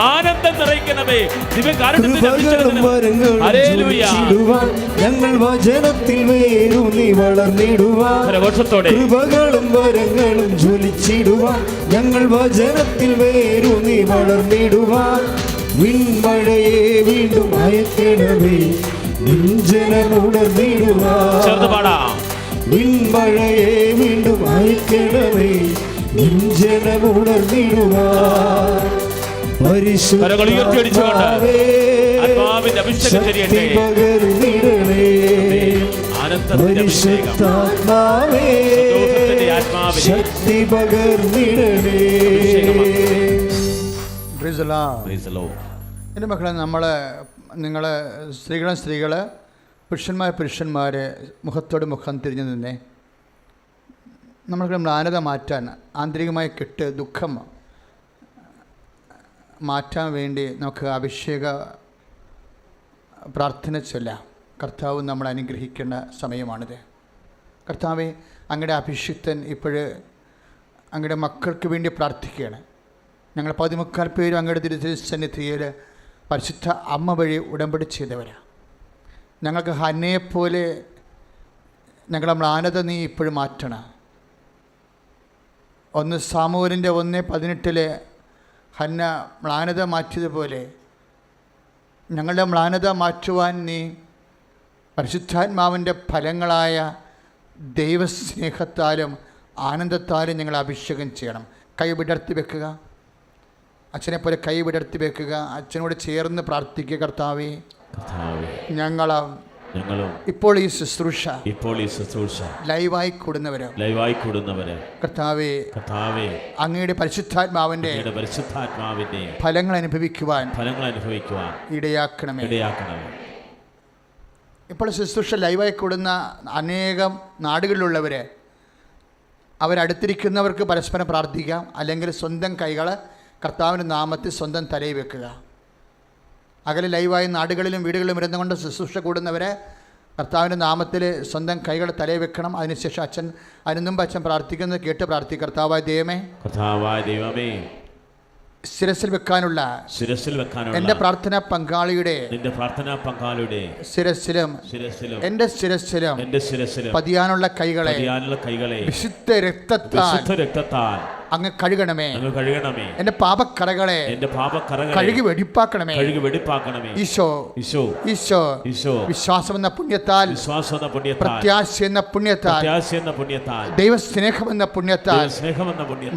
ആനന്ദം നിറയ്ക്കണമേ. ഞങ്ങൾ വചനത്തിൽ വേരൂന്നി വളർന്നിടുവാൻ, കൃപകളും വരങ്ങളും ജ്വലിച്ചിടുവാൻ, ഞങ്ങൾ വചനത്തിൽ വേരൂന്നി വളർന്നിടുവാൻ. വിൺമഴയെ വീണ്ടും അയക്കണമേ, നിഞ്ചനമുണർന്നിടുവാൻ. വിൺമഴയെ വീണ്ടും അയക്കണമേ, നിഞ്ചനമുണർന്നിടുവാൻ. പരിശുദ്ധാത്മാവേ, ശക്തി പകർന്നിടണേ. പരിശുദ്ധാത്മാവേ, ശക്തി പകർന്നിടണേ. എൻ്റെ മക്കളെ, നിങ്ങൾ സ്ത്രീകൾ, പുരുഷന്മാർ മുഖത്തോട് മുഖം തിരിഞ്ഞു നിന്നേ. നമ്മൾക്ക് മ്ലാനത മാറ്റാൻ, ആന്തരികമായ കെട്ട്, ദുഃഖം മാറ്റാൻ വേണ്ടി നമുക്ക് അഭിഷേക പ്രാർത്ഥന ചൊല്ലാം. കർത്താവ് നമ്മൾ അനുഗ്രഹിക്കേണ്ട സമയമാണിത്. കർത്താവെ, അങ്ങയുടെ അഭിഷിക്തൻ ഇപ്പോഴ് അങ്ങയുടെ മക്കൾക്ക് വേണ്ടി പ്രാർത്ഥിക്കുകയാണ്. ഞങ്ങൾ 14 പേരും അങ്ങയുടെ തിരുസന്നിധിയിൽ പരിശുദ്ധ അമ്മ വഴി ഉടമ്പടി ചെയ്തവരാണ്. ഞങ്ങൾക്ക് ഹന്നയെപ്പോലെ ഞങ്ങളുടെ മ്ലാനത നീ ഇപ്പോഴും മാറ്റണം. 1 സാമുവേലിൻ്റെ 1:18 ഹന്ന മ്ലാനത മാറ്റിയതുപോലെ ഞങ്ങളുടെ മ്ലാനത മാറ്റുവാൻ നീ പരിശുദ്ധാത്മാവിൻ്റെ ഫലങ്ങളായ ദൈവസ്നേഹത്താലും ആനന്ദത്താലും ഞങ്ങൾ അഭിഷേകം ചെയ്യണം. കൈ വിടർത്തി വെക്കുക. അച്ഛനെ പോലെ കൈ വിടർത്തി വെക്കുക. അച്ഛനോട് ചേർന്ന് പ്രാർത്ഥിക്കുക. കർത്താവേ, ഞങ്ങളും ഇപ്പോൾ ഈ ശുശ്രൂഷ ലൈവായി കൂടുന്നവര് കർത്താവേ, അങ്ങയുടെ പരിശുദ്ധാത്മാവിന്റെ ഫലങ്ങൾ അനുഭവിക്കുവാൻ ഇടയാക്കണമേ. ഇപ്പോൾ ശുശ്രൂഷ ലൈവായി കൂടുന്ന അനേകം നാടുകളിലുള്ളവർ, അവരടുത്തിരിക്കുന്നവർക്ക് പരസ്പരം പ്രാർത്ഥിക്കാം. അല്ലെങ്കിൽ സ്വന്തം കൈകൾ കർത്താവിൻ്റെ നാമത്തിൽ സ്വന്തം തലയിൽ വെക്കുക. അകലെ ലൈവായി നാടുകളിലും വീടുകളിലും ഇരുന്നുകൊണ്ട് ശുശ്രൂഷ കൂടുന്നവരെ കർത്താവിൻ്റെ നാമത്തിൽ സ്വന്തം കൈകൾ തലയിൽ വെക്കണം. അതിനുശേഷം അതിനു മുമ്പ് അച്ഛൻ പ്രാർത്ഥിക്കുന്നത് കേട്ട് പ്രാർത്ഥിക്കുക. കർത്താവായ ദൈവമേ, ശിരസിൽ വെക്കാനുള്ള എന്റെ പ്രാർത്ഥനാ പങ്കാളിയുടെ ശിരസിലും എന്റെ ശിരസിലും പതിയാനുള്ള കൈകളെ വിശുദ്ധ രക്തത്താൽ അങ്ങ് കഴുകണമേ. എന്റെ പാപക്കറകളെ കഴുകി വെടിപ്പാക്കണമേ. ഈശോ വിശ്വാസം എന്ന പുണ്യത്താൽ, പ്രത്യാശ എന്ന പുണ്യത്താൽ, ദൈവസ്നേഹം എന്ന പുണ്യത്താൽ,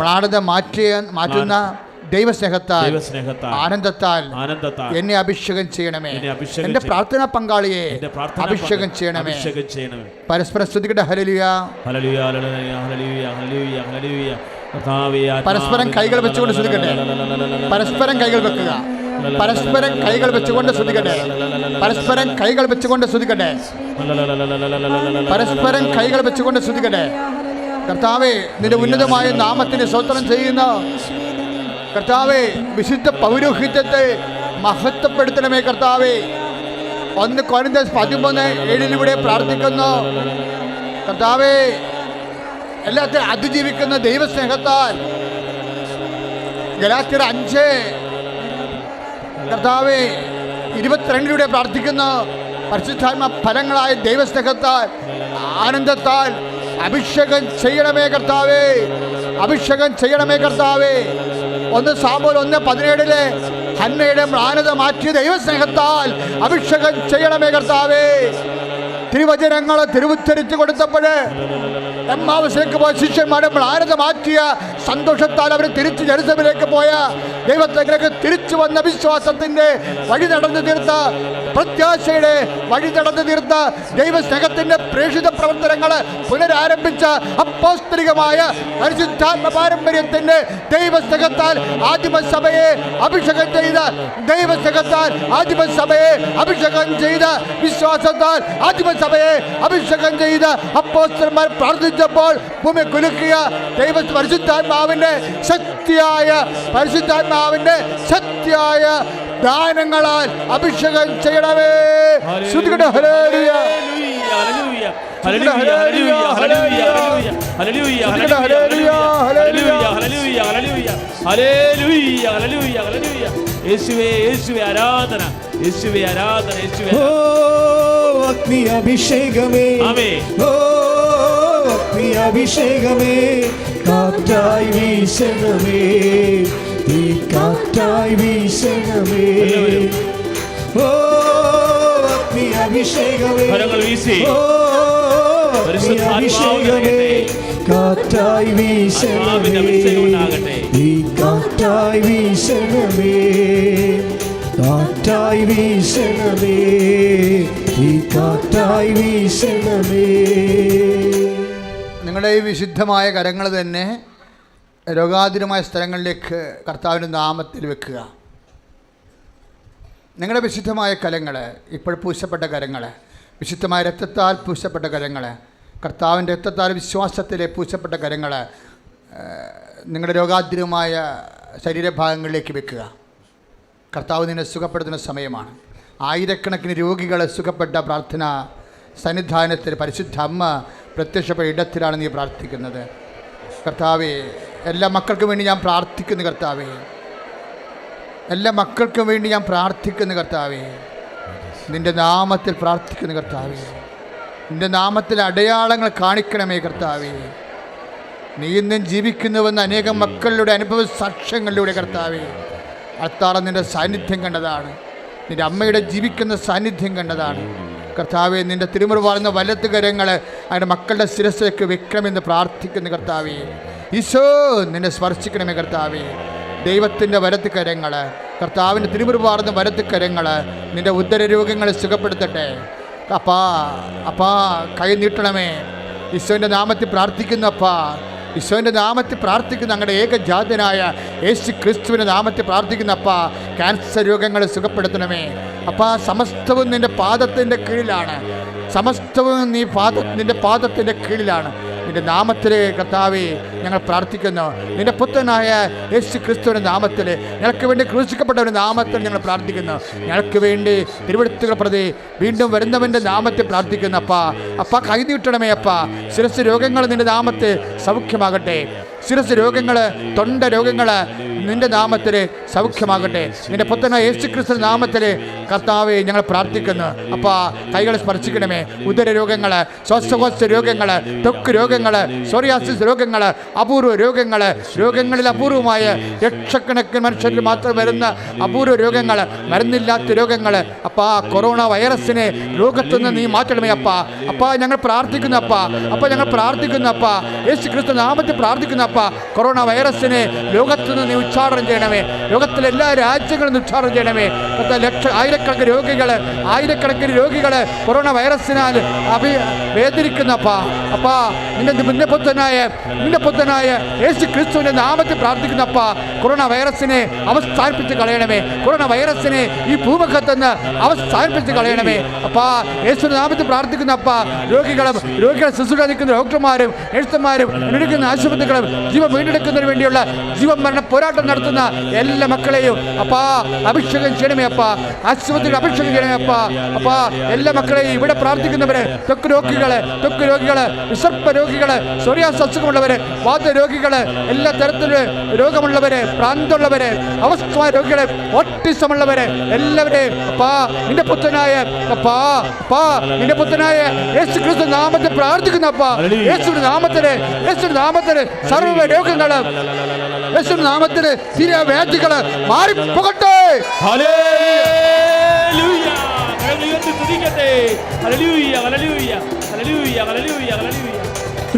മ്ലാനത മാറ്റുന്ന ദൈവസ്നേഹത്താൽ, ആനന്ദത്താൽ എന്നെ അഭിഷേകം ചെയ്യണമേ. എന്റെ പ്രാർത്ഥനാ പങ്കാളിയെ അഭിഷേകം ചെയ്യണമേ. പരസ്പരം സ്തുതിക്കട്ടെ. Hallelujah, hallelujah, hallelujah, hallelujah. പരസ്പരം കൈകൾ വെച്ചുകൊണ്ട് സ്തുതിക്കട്ടെ. പരസ്പരം കൈകൾ വെക്കുക. പരസ്പരം കൈകൾ വെച്ചുകൊണ്ട് സ്തുതിക്കട്ടെ. പരസ്പരം കൈകൾ വെച്ചുകൊണ്ട് സ്തുതിക്കട്ടെ. പരസ്പരം കൈകൾ വെച്ചുകൊണ്ട് സ്തുതിക്കട്ടെ. കർത്താവേ, നിന്റെ ഉന്നതമായ നാമത്തിന് സ്തോത്രം ചെയ്യുന്ന കർത്താവേ, വിശുദ്ധ പൗരോഹിത്യത്തെ മഹത്വപ്പെടുത്തണമേ. കർത്താവേ, 1 കൊരിന്ത്യർ 13:7 പ്രാർത്ഥിക്കുന്നു. കർത്താവേ, എല്ലാത്തിനും അതിജീവിക്കുന്ന ദൈവസ്നേഹത്താൽ ഗലാത്യർ 5 കർത്താവേ 22 പ്രാർത്ഥിക്കുന്നു. പരിശുദ്ധാത്മ ഫലങ്ങളായ ദൈവസ്നേഹത്താൽ, ആനന്ദത്താൽ അഭിഷേകം ചെയ്യണമേ കർത്താവേ. അഭിഷേകം ചെയ്യണമേ കർത്താവേ. 1 സാമുവേൽ 1:17 ഹന്നയുടെ മ്ലാനത മാറ്റിയ ദൈവസ്നേഹത്താൽ അഭിഷേകം ചെയ്യണമേ കർത്താവേ. തിരുവചനങ്ങൾ തിരുവുദ്ധരിച്ചു കൊടുത്തപ്പോൾ എമ്മാവസിലേക്ക് പോയ ശിഷ്യന്മാരെ മ്ലാനത മാറ്റിയ സന്തോഷത്താൽ അവർ തിരിച്ച് ജെറുസലേമിലേക്ക് പോയ ദൈവത്തിലേക്ക് തിരിച്ചു വന്ന വിശ്വാസത്തിന്റെ വഴി നടന്നു തീർത്ത, പ്രത്യാശയുടെ വഴി നടന്നു തീർത്ത ദൈവസ്നേഹത്തിന്റെ പ്രേക്ഷിത പ്രവർത്തനങ്ങൾ പുനരാരംഭിച്ച അപ്പോസ്തലികമായ പരിശുദ്ധാത്മ പാരമ്പര്യത്തിന്റെ ദൈവസ്നേഹത്താൽ ആദിമസഭയെ അഭിഷേകം ചെയ്ത, ദൈവസ്നേഹത്താൽ ആദിമസഭയെ അഭിഷേകം ചെയ്ത, വിശ്വാസത്താൽ ആദിമസഭയെ അഭിഷേകം ചെയ്ത അപ്പോസ്തലന്മാർ പ്രാർത്ഥിച്ചപ്പോൾ ഭൂമി കുലുക്കിയ പരിശുദ്ധാത്മാവിന്റെ ശക്തിയായ ദാനങ്ങളാൽ അഭിഷേകം ചെയ്യണമേ. ശ്രുതികട്ടെ. Hallelujah, hallelujah, hallelujah, hallelujah, hallelujah, hallelujah, hallelujah, hallelujah, hallelujah. യേശുവേ, യേശുവേ ആരാധന, യേശുവേ ആരാധന, യേശുവേ. ഓ അഗ്നി അഭിഷേകമേ, ഓ അഗ്നി അഭിഷേകമേ, കാറ്റായി വീശണമേ, ഈ കാറ്റായി വീശണമേ. ഓ അഗ്നി അഭിഷേകമേ, ഓ അഗ്നി അഭിഷേകമേ, കാറ്റായി വീശണമേ, ഈ കാറ്റായി വീശണമേ, കാറ്റായി വീശണമേ, ഈ കാറ്റായി വീശണമേ. നിങ്ങളുടെ ഈ വിശുദ്ധമായ കരങ്ങൾ തന്നെ രോഗാതുരമായ സ്ഥലങ്ങളിലേക്ക് കർത്താവിൻ്റെ നാമത്തിൽ വെക്കുക. നിങ്ങളുടെ വിശുദ്ധമായ കരങ്ങൾ, ഇപ്പോൾ പൂശപ്പെട്ട കരങ്ങൾ, വിശുദ്ധമായ രക്തത്താൽ പൂശപ്പെട്ട കരങ്ങൾ, കർത്താവിൻ്റെ രക്തത്താൽ വിശ്വാസത്തിലെ പൂശപ്പെട്ട കരങ്ങൾ നിങ്ങളുടെ രോഗാതുരമായ ശരീരഭാഗങ്ങളിലേക്ക് വെക്കുക. കർത്താവ് നിന്നെ സുഖപ്പെടുത്തുന്ന സമയമാണ്. ആയിരക്കണക്കിന് രോഗികളെ സുഖപ്പെട്ട പ്രാർത്ഥന സന്നിധാനത്തിൽ പരിശുദ്ധ അമ്മ പ്രത്യക്ഷപ്പെട്ട ഇടത്തിലാണ് നീ പ്രാർത്ഥിക്കുന്നത്. കർത്താവേ, എല്ലാ മക്കൾക്കും വേണ്ടി ഞാൻ പ്രാർത്ഥിക്കുന്നു കർത്താവേ. എല്ലാ മക്കൾക്കും വേണ്ടി ഞാൻ പ്രാർത്ഥിക്കുന്നു കർത്താവേ. നിൻ്റെ നാമത്തിൽ പ്രാർത്ഥിക്കുന്നു കർത്താവേ. നിൻ്റെ നാമത്തിൽ അടയാളങ്ങൾ കാണിക്കണമേ കർത്താവേ. നീ ഇന്നും ജീവിക്കുന്നുവെന്ന് അനേകം മക്കളുടെ അനുഭവ സാക്ഷ്യങ്ങളിലൂടെ കർത്താവേ അത്താളം നിൻ്റെ സാന്നിധ്യം കണ്ടതാണ്. നിൻ്റെ അമ്മയുടെ ജീവിക്കുന്ന സാന്നിധ്യം കണ്ടതാണ് കർത്താവേ. നിൻ്റെ തിരുമുറിവാളുന്ന വലത്ത് കരങ്ങൾ അവരുടെ മക്കളുടെ ശിരസ്സിലേക്ക് വെക്കണമെന്ന് പ്രാർത്ഥിക്കുന്നു കർത്താവേ. ഈശോ നിന്നെ സ്പർശിക്കണമേ കർത്താവേ. ദൈവത്തിൻ്റെ വലത്ത് കരങ്ങൾ, കർത്താവിൻ്റെ തിരുമുറിവാർന്ന വലത്ത് കരങ്ങൾ നിൻ്റെ ഉദരരോഗങ്ങളെ സുഖപ്പെടുത്തട്ടെ. അപ്പാ കൈ നീട്ടണമേ. ഈശോൻ്റെ നാമത്തിൽ പ്രാർത്ഥിക്കുന്നു അപ്പാ. ഈശോൻ്റെ നാമത്തിൽ പ്രാർത്ഥിക്കുന്ന ഞങ്ങളുടെ ഏകജാതനായ യേശു ക്രിസ്തുവിൻ്റെ നാമത്തിൽ പ്രാർത്ഥിക്കുന്ന അപ്പാ. ക്യാൻസർ രോഗങ്ങളെ സുഖപ്പെടുത്തണമേ അപ്പാ. സമസ്തവും നിൻ്റെ പാദത്തിൻ്റെ കീഴിലാണ്. സമസ്തവും നിൻ്റെ പാദത്തിൻ്റെ കീഴിലാണ്. നിൻ്റെ നാമത്തിലെ കർത്താവേ ഞങ്ങൾ പ്രാർത്ഥിക്കുന്നു. നിൻ്റെ പുത്രനായ യേശു ക്രിസ്തുവിൻ്റെ നാമത്തിൽ, ഞങ്ങൾക്ക് വേണ്ടി ക്രൂശിക്കപ്പെട്ടവൻ്റെ നാമത്തിൽ ഞങ്ങൾ പ്രാർത്ഥിക്കുന്നു. ഞങ്ങൾക്ക് വേണ്ടി തിരുവെഴുത്തുകൾ പ്രതി വീണ്ടും വരുന്നവൻ്റെ നാമത്തിൽ പ്രാർത്ഥിക്കുന്നു അപ്പാ. കൈ നീട്ടണമേ അപ്പാ. ശിരസ് രോഗങ്ങൾ നിൻ്റെ നാമത്തെ സൗഖ്യമാകട്ടെ. ശിരസ് രോഗങ്ങൾ, തൊണ്ട രോഗങ്ങൾ നിന്റെ നാമത്തിൽ സൗഖ്യമാകട്ടെ. നിന്റെ പുത്രനായ യേശുക്രിസ്തു നാമത്തിൽ കർത്താവെ ഞങ്ങൾ പ്രാർത്ഥിക്കുന്നു. അപ്പാ കൈകൾ സ്പർശിക്കണമേ. ഉദര രോഗങ്ങൾ, ശ്വാസകോശ രോഗങ്ങൾ, ത്വക്ക് രോഗങ്ങൾ, സോറിയാസിസ് രോഗങ്ങൾ, അപൂർവ രോഗങ്ങൾ, രോഗങ്ങളിൽ അപൂർവമായ ലക്ഷക്കണക്കിന് മനുഷ്യരിൽ മാത്രം വരുന്ന അപൂർവ രോഗങ്ങൾ, മരുന്നില്ലാത്ത രോഗങ്ങൾ, അപ്പാ കൊറോണ വൈറസിനെ ലോകത്തുനിന്ന് നീ മാറ്റണമേ അപ്പാ. അപ്പാ ഞങ്ങൾ പ്രാർത്ഥിക്കുന്നു അപ്പാ. അപ്പാ ഞങ്ങൾ പ്രാർത്ഥിക്കുന്നു അപ്പാ. യേശുക്രിസ്തു നാമത്തിൽ പ്രാർത്ഥിക്കുന്നു അപ്പാ. കൊറോണ വൈറസിനെ ലോകത്തുനിന്ന് നീ ഉച്ചാരണം ചെയ്യണമേ. ലോകത്തിലെ എല്ലാ രാജ്യങ്ങളിൽ നിന്ന് ഉച്ചാരണം ചെയ്യണമേ. ആയിരക്കണക്കിന് രോഗികൾ കൊറോണ വൈറസിനാൽ വേദനിക്കുന്നപ്പാ. അപ്പാ നിന്റെ പുത്രനായ യേശുക്രിസ്തുവിന്റെ നാമത്തിൽ പ്രാർത്ഥിക്കുന്നപ്പാ. കൊറോണ വൈറസിനെ അവസാനിപ്പിച്ച് കളയണമേ. കൊറോണ വൈറസിനെ ഈ ഭൂമുഖത്തുനിന്ന് അവസാനിപ്പിച്ച് കളയണമേ അപ്പാ. യേശുവിന്റെ നാമത്തിൽ പ്രാർത്ഥിക്കുന്നപ്പാ. രോഗികളെ ശുശ്രൂഷിക്കുന്ന ഡോക്ടർമാരും നഴ്സുമാരും വീണ്ടെടുക്കുന്ന ആശുപത്രികളും ജീവൻ വീണ്ടെടുക്കുന്നതിന് വേണ്ടിയുള്ള ജീവൻ മരണ പോരാട്ടം നടത്തുന്ന എല്ലാ മക്കളെയും അപ്പാ അഭിഷേകം ചെയ്യണമേ അപ്പാ. ആശുപത്രികൾ അഭിഷേകം ചെയ്യണമേ അപ്പാ. അപ്പാ എല്ലാ മക്കളെയും ഇവിടെ പ്രാർത്ഥിക്കുന്നവരെ, ത്വക്ക് രോഗികള്, വിസർപ്പ രോഗികള്, സോറിയാസിസ് അസുഖമുള്ളവര്, വാതരോഗികള്, എല്ലാ തരത്തിലുള്ള രോഗമുള്ളവര്, പ്രാന്തമുള്ളവര്, അവസ്ഥമായ രോഗികള്, ഓട്ടിസമുള്ളവര് എല്ലാവരെയും അപ്പാ നിന്റെ പുത്രനായ യേശുക്രിസ്തു നാമത്തിൽ പ്രാർത്ഥിക്കുന്ന അപ്പാ. യേശുവിന്റെ നാമത്തില് സർവ്വ രോഗങ്ങള്, യേശുവിന്റെ നാമത്തില് സ്ഥിരവ്യാധികള് മാറിപ്പോകട്ടെ.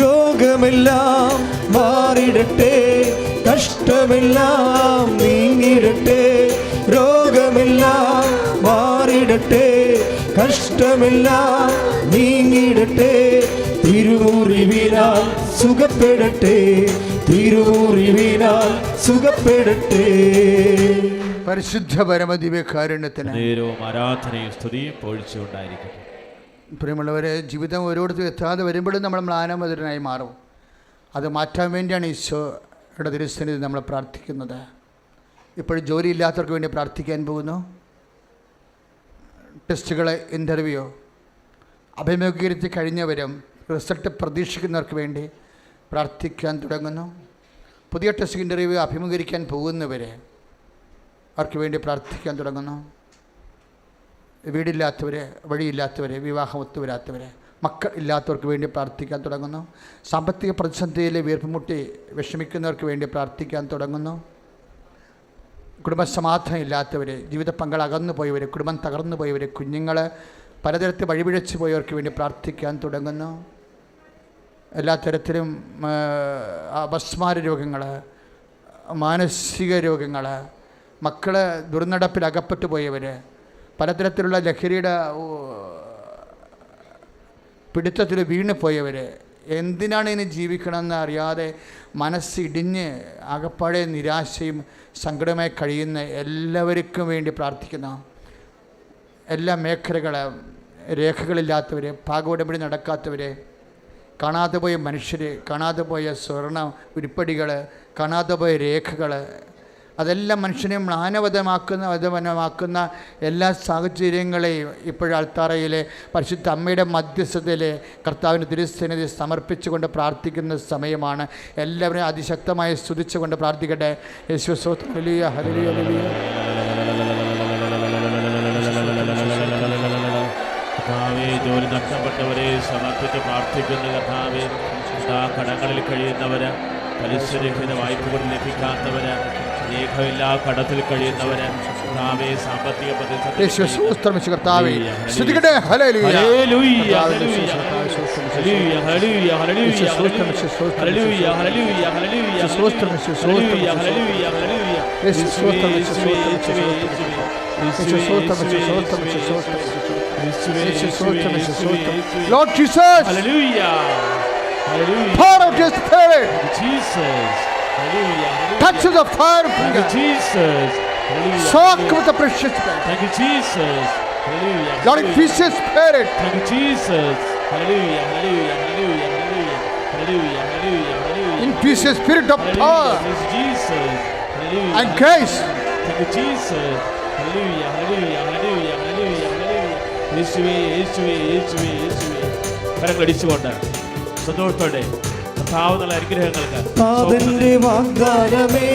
രോഗമെല്ലാം മാറിടട്ടെ, കഷ്ടമെല്ലാം നീങ്ങിടട്ടെ. രോഗമെല്ലാം മാറിടട്ടെ, കഷ്ടമെല്ലാം നീങ്ങിടട്ടെ. തിരുമുറിവിനാൽ സുഖപ്പെടട്ടെ, തിരുമുറിവിനാൽ സുഖപ്പെടട്ടെ. പരിശുദ്ധ പരമദിവ്യകാരുണ്യത്തിന് ആരാധനയും സ്തുതിയും പൊഴിച്ചുകൊണ്ടായിരിക്കട്ടെ. പ്രിയമുള്ളവരെ, ജീവിതം ഓരോരുത്തരും എത്താതെ വരുമ്പോഴും നമ്മൾ മ്ലാനമധുരനായി മാറും. അത് മാറ്റാൻ വേണ്ടിയാണ് ഈശോയുടെ തിരുസന്നിധി നമ്മൾ പ്രാർത്ഥിക്കുന്നത്. ഇപ്പോഴും ജോലിയില്ലാത്തവർക്ക് വേണ്ടി പ്രാർത്ഥിക്കാൻ പോകുന്നു. ടെസ്റ്റുകൾ, ഇൻ്റർവ്യൂ അഭിമുഖീകരിച്ച് കഴിഞ്ഞവരും റിസൾട്ട് പ്രതീക്ഷിക്കുന്നവർക്ക് വേണ്ടി പ്രാർത്ഥിക്കാൻ തുടങ്ങുന്നു. പുതിയ ടെസ്റ്റ് ഇൻ്റർവ്യൂ അഭിമുഖീകരിക്കാൻ പോകുന്നവർ അവർക്ക് വേണ്ടി പ്രാർത്ഥിക്കാൻ തുടങ്ങുന്നു. വീടില്ലാത്തവർ, വഴിയില്ലാത്തവർ, വിവാഹം ഒത്തുവരാത്തവർ, മക്കൾ ഇല്ലാത്തവർക്ക് വേണ്ടി പ്രാർത്ഥിക്കാൻ തുടങ്ങുന്നു. സാമ്പത്തിക പ്രതിസന്ധിയിൽ വീർപ്പുമുട്ടി വിഷമിക്കുന്നവർക്ക് വേണ്ടി പ്രാർത്ഥിക്കാൻ തുടങ്ങുന്നു. കുടുംബസമാധാനം ഇല്ലാത്തവർ, ജീവിത പങ്കാളി അകന്നു പോയവർ, കുടുംബം തകർന്നു പോയവർ, കുഞ്ഞുങ്ങൾ പലതരത്തിൽ വഴിപിഴച്ചു പോയവർക്ക് വേണ്ടി പ്രാർത്ഥിക്കാൻ തുടങ്ങുന്നു. എല്ലാ തരത്തിലും അപസ്മാര രോഗങ്ങൾ, മാനസിക രോഗങ്ങൾ, മക്കൾ ദുർനടപ്പിൽ അകപ്പെട്ടു പോയവർ, പലതരത്തിലുള്ള ലഹരിയുടെ പിടുത്തത്തിൽ വീണ് പോയവർ, എന്തിനാണ് ഇനി ജീവിക്കണമെന്ന് അറിയാതെ മനസ്സിടിഞ്ഞ് ആകപ്പാടെ നിരാശയും സങ്കടമായി കഴിയുന്ന എല്ലാവർക്കും വേണ്ടി പ്രാർത്ഥിക്കുന്ന എല്ലാ മേഖലകൾ, രേഖകളില്ലാത്തവർ, പാകോടമ്പടി നടക്കാത്തവർ, കാണാതെ പോയ മനുഷ്യർ, കാണാതെ പോയ സ്വർണ്ണ ഉരുപ്പടികൾ, കാണാതെ പോയ രേഖകൾ, അതെല്ലാം മനുഷ്യനെ മ്ലാനവധമാക്കുന്ന എല്ലാ സാഹചര്യങ്ങളെയും ഇപ്പോഴൽത്താറയിലെ പരിശുദ്ധ അമ്മയുടെ മധ്യസ്ഥതയിൽ കർത്താവിൻ്റെ തിരുസന്നിധി സമർപ്പിച്ചുകൊണ്ട് പ്രാർത്ഥിക്കുന്ന സമയമാണ്. എല്ലാവരും അതിശക്തമായി സ്തുതിച്ചുകൊണ്ട് പ്രാർത്ഥിക്കട്ടെ. യേശുവേ സ്തോത്രം. Hallelujah, hallelujah, hallelujah. കർത്താവേ, ജോലി നഷ്ടപ്പെട്ടവരെ സമർപ്പിച്ച് പ്രാർത്ഥിക്കുന്നു. കർത്താവേ, കടങ്ങളിൽ കഴിയുന്നവര്, പലിശരഹിത വായ്പകൾ ലഭിക്കാത്തവര്, രേഖയില്ലാ കടത്തിൽ കഴിയുന്നവര്, കർത്താവേ, സാമ്പത്തിക പ്രതിസന്ധി കർത്താവേ സ്തുതിക്കട്ടെ. Hallelujah, hallelujah, hallelujah, hallelujah, hallelujah, hallelujah, hallelujah, Lord Jesus, hallelujah, hallelujah, pour out your spirit, Jesus, hallelujah, touch the fire, thank you Jesus, hallelujah, soak with the precious blood, thank you Jesus, hallelujah, Lord, increase your spirit, thank you Jesus, hallelujah, hallelujah, hallelujah, hallelujah, hallelujah, hallelujah, increase your spirit of power thank you Jesus, hallelujah, and grace, thank you Jesus, hallelujah, hallelujah, hallelujah, hallelujah, hallelujah, യേശുവേ, യേശുവേ, യേശുവേ, യേശുവേ. കരങ്ങളടിച്ചുകൊണ്ട് സന്തോഷത്തോടെ കർത്താവിനുള്ള അനുഗ്രഹങ്ങൾക്ക് താതന്റെ വാഗ്ദാനമേ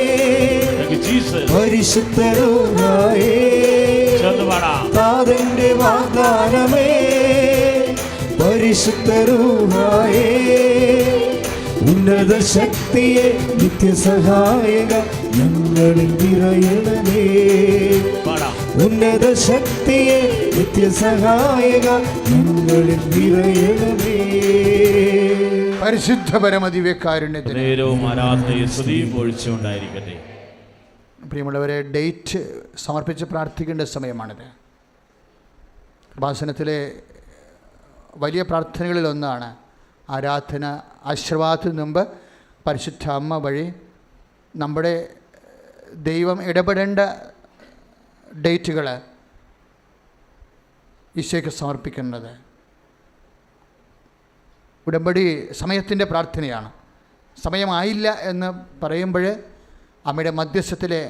Thank you, Jesus. പരിശുദ്ധരൂഹായേ ചേർന്ന് പാടാം. താതന്റെ വാഗ്ദാനമേ പരിശുദ്ധരൂഹായേ ഉന്നത ശക്തിയെ നിത്യസഹായക ഞങ്ങളിൽ നിറയണമേ പാടാം. ഉന്നത ശക്തിയെ നിത്യസഹായക ഞങ്ങളിൽ നിറയണമേ പരിശുദ്ധ പരമദിവ്യകാരുണ്യത്തിന് നേരവും ആരാധനയും സ്തുതിയും പൊഴിച്ചുകൊണ്ടായിരിക്കട്ടെ. പ്രിയമുള്ളവരെ, ഡേറ്റ് സമർപ്പിച്ച് പ്രാർത്ഥിക്കേണ്ട സമയമാണിത്. കൃപാസനത്തിലെ വലിയ പ്രാർത്ഥനകളിലൊന്നാണ് ആരാധന. ആശീർവാദത്തിന് മുമ്പ് പരിശുദ്ധ അമ്മ വഴി നമ്മുടെ ദൈവം ഇടപെടേണ്ട ഡേറ്റുകൾ ഈശോയ്ക്ക് സമർപ്പിക്കുന്നത്. ഉടമ്പടി സമയത്തിൻ്റെ പ്രാർത്ഥനയാണ്. സമയമായില്ല എന്ന് പറയുമ്പോൾ അമ്മയുടെ മധ്യസ്ഥത്തിലെ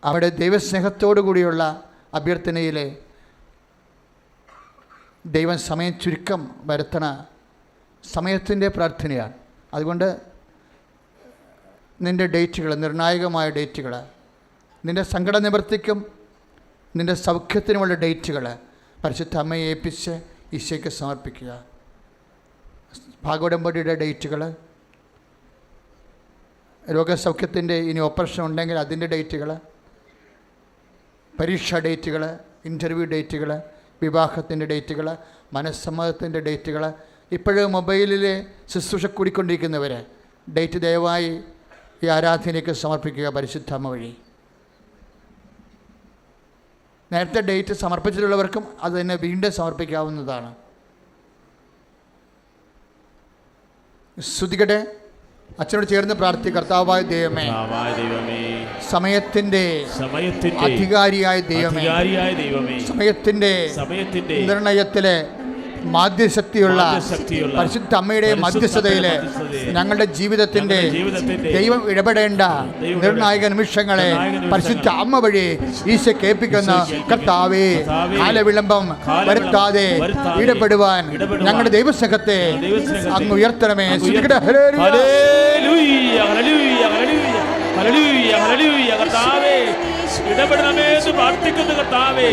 അവിടെ ദൈവസ്നേഹത്തോടു കൂടിയുള്ള അഭ്യർത്ഥനയിലെ ദൈവം സമയം ചുരുക്കം വരുത്തണ സമയത്തിൻ്റെ പ്രാർത്ഥനയാണ്. അതുകൊണ്ട് നിൻ്റെ ഡേറ്റുകൾ, നിർണായകമായ ഡേറ്റുകൾ, നിൻ്റെ സങ്കട നിവൃത്തിക്കും നിൻ്റെ സൗഖ്യത്തിനുമുള്ള ഡേറ്റുകൾ പരിശുദ്ധ അമ്മയെ ഏൽപ്പിച്ച് ഈശോയ്ക്ക് സമർപ്പിക്കുക. ഭാഗോടമ്പടിയുടെ ഡേറ്റുകൾ, രോഗസൗഖ്യത്തിൻ്റെ ഇനി ഓപ്പറേഷൻ ഉണ്ടെങ്കിൽ അതിൻ്റെ ഡേറ്റുകൾ, പരീക്ഷാ ഡേറ്റുകൾ, ഇൻ്റർവ്യൂ ഡേറ്റുകൾ, വിവാഹത്തിൻ്റെ ഡേറ്റുകൾ, മനസ്സമ്മതത്തിൻ്റെ ഡേറ്റുകൾ. ഇപ്പോഴും മൊബൈലിൽ ശുശ്രൂഷ കൂടിക്കൊണ്ടിരിക്കുന്നവർ ഡേറ്റ് ദയവായി ഈ ആരാധനയ്ക്ക് സമർപ്പിക്കുക പരിശുദ്ധ അമ്മ വഴി. നേരത്തെ ഡേറ്റ് സമർപ്പിച്ചിട്ടുള്ളവർക്കും അത് തന്നെ വീണ്ടും സമർപ്പിക്കാവുന്നതാണ്. സ്തുതിക്കട്ടെ. അച്ഛനോട് ചേർന്ന് പ്രാർത്ഥിക്കുക. കർത്താവായ ദൈവമേ, സമയത്തിന്റെ അധികാരിയായ ദൈവമേ, സമയത്തിന്റെ നിർണയത്തിലെ മാധ്യശക്തിയുള്ള പരിശുദ്ധ അമ്മയുടെ മധ്യസ്ഥതയിലെ ഞങ്ങളുടെ ജീവിതത്തിൻ്റെ ദൈവം ഇടപെടേണ്ട നിർണായക നിമിഷങ്ങളെ പരിശുദ്ധ അമ്മ വഴി ഈശോയ്ക്ക് ഏൽപ്പിക്കുന്ന കർത്താവേ, കാലവിളംബം വരുത്താതെ ഇടപെടുവാൻ ഞങ്ങളുടെ ദൈവസ്നേഹത്തെ അങ്ങ് ഉയർത്തണമേ. ഇടപെടണമേ എന്ന് പ്രാർത്ഥിക്കുന്ന കർത്താവേ,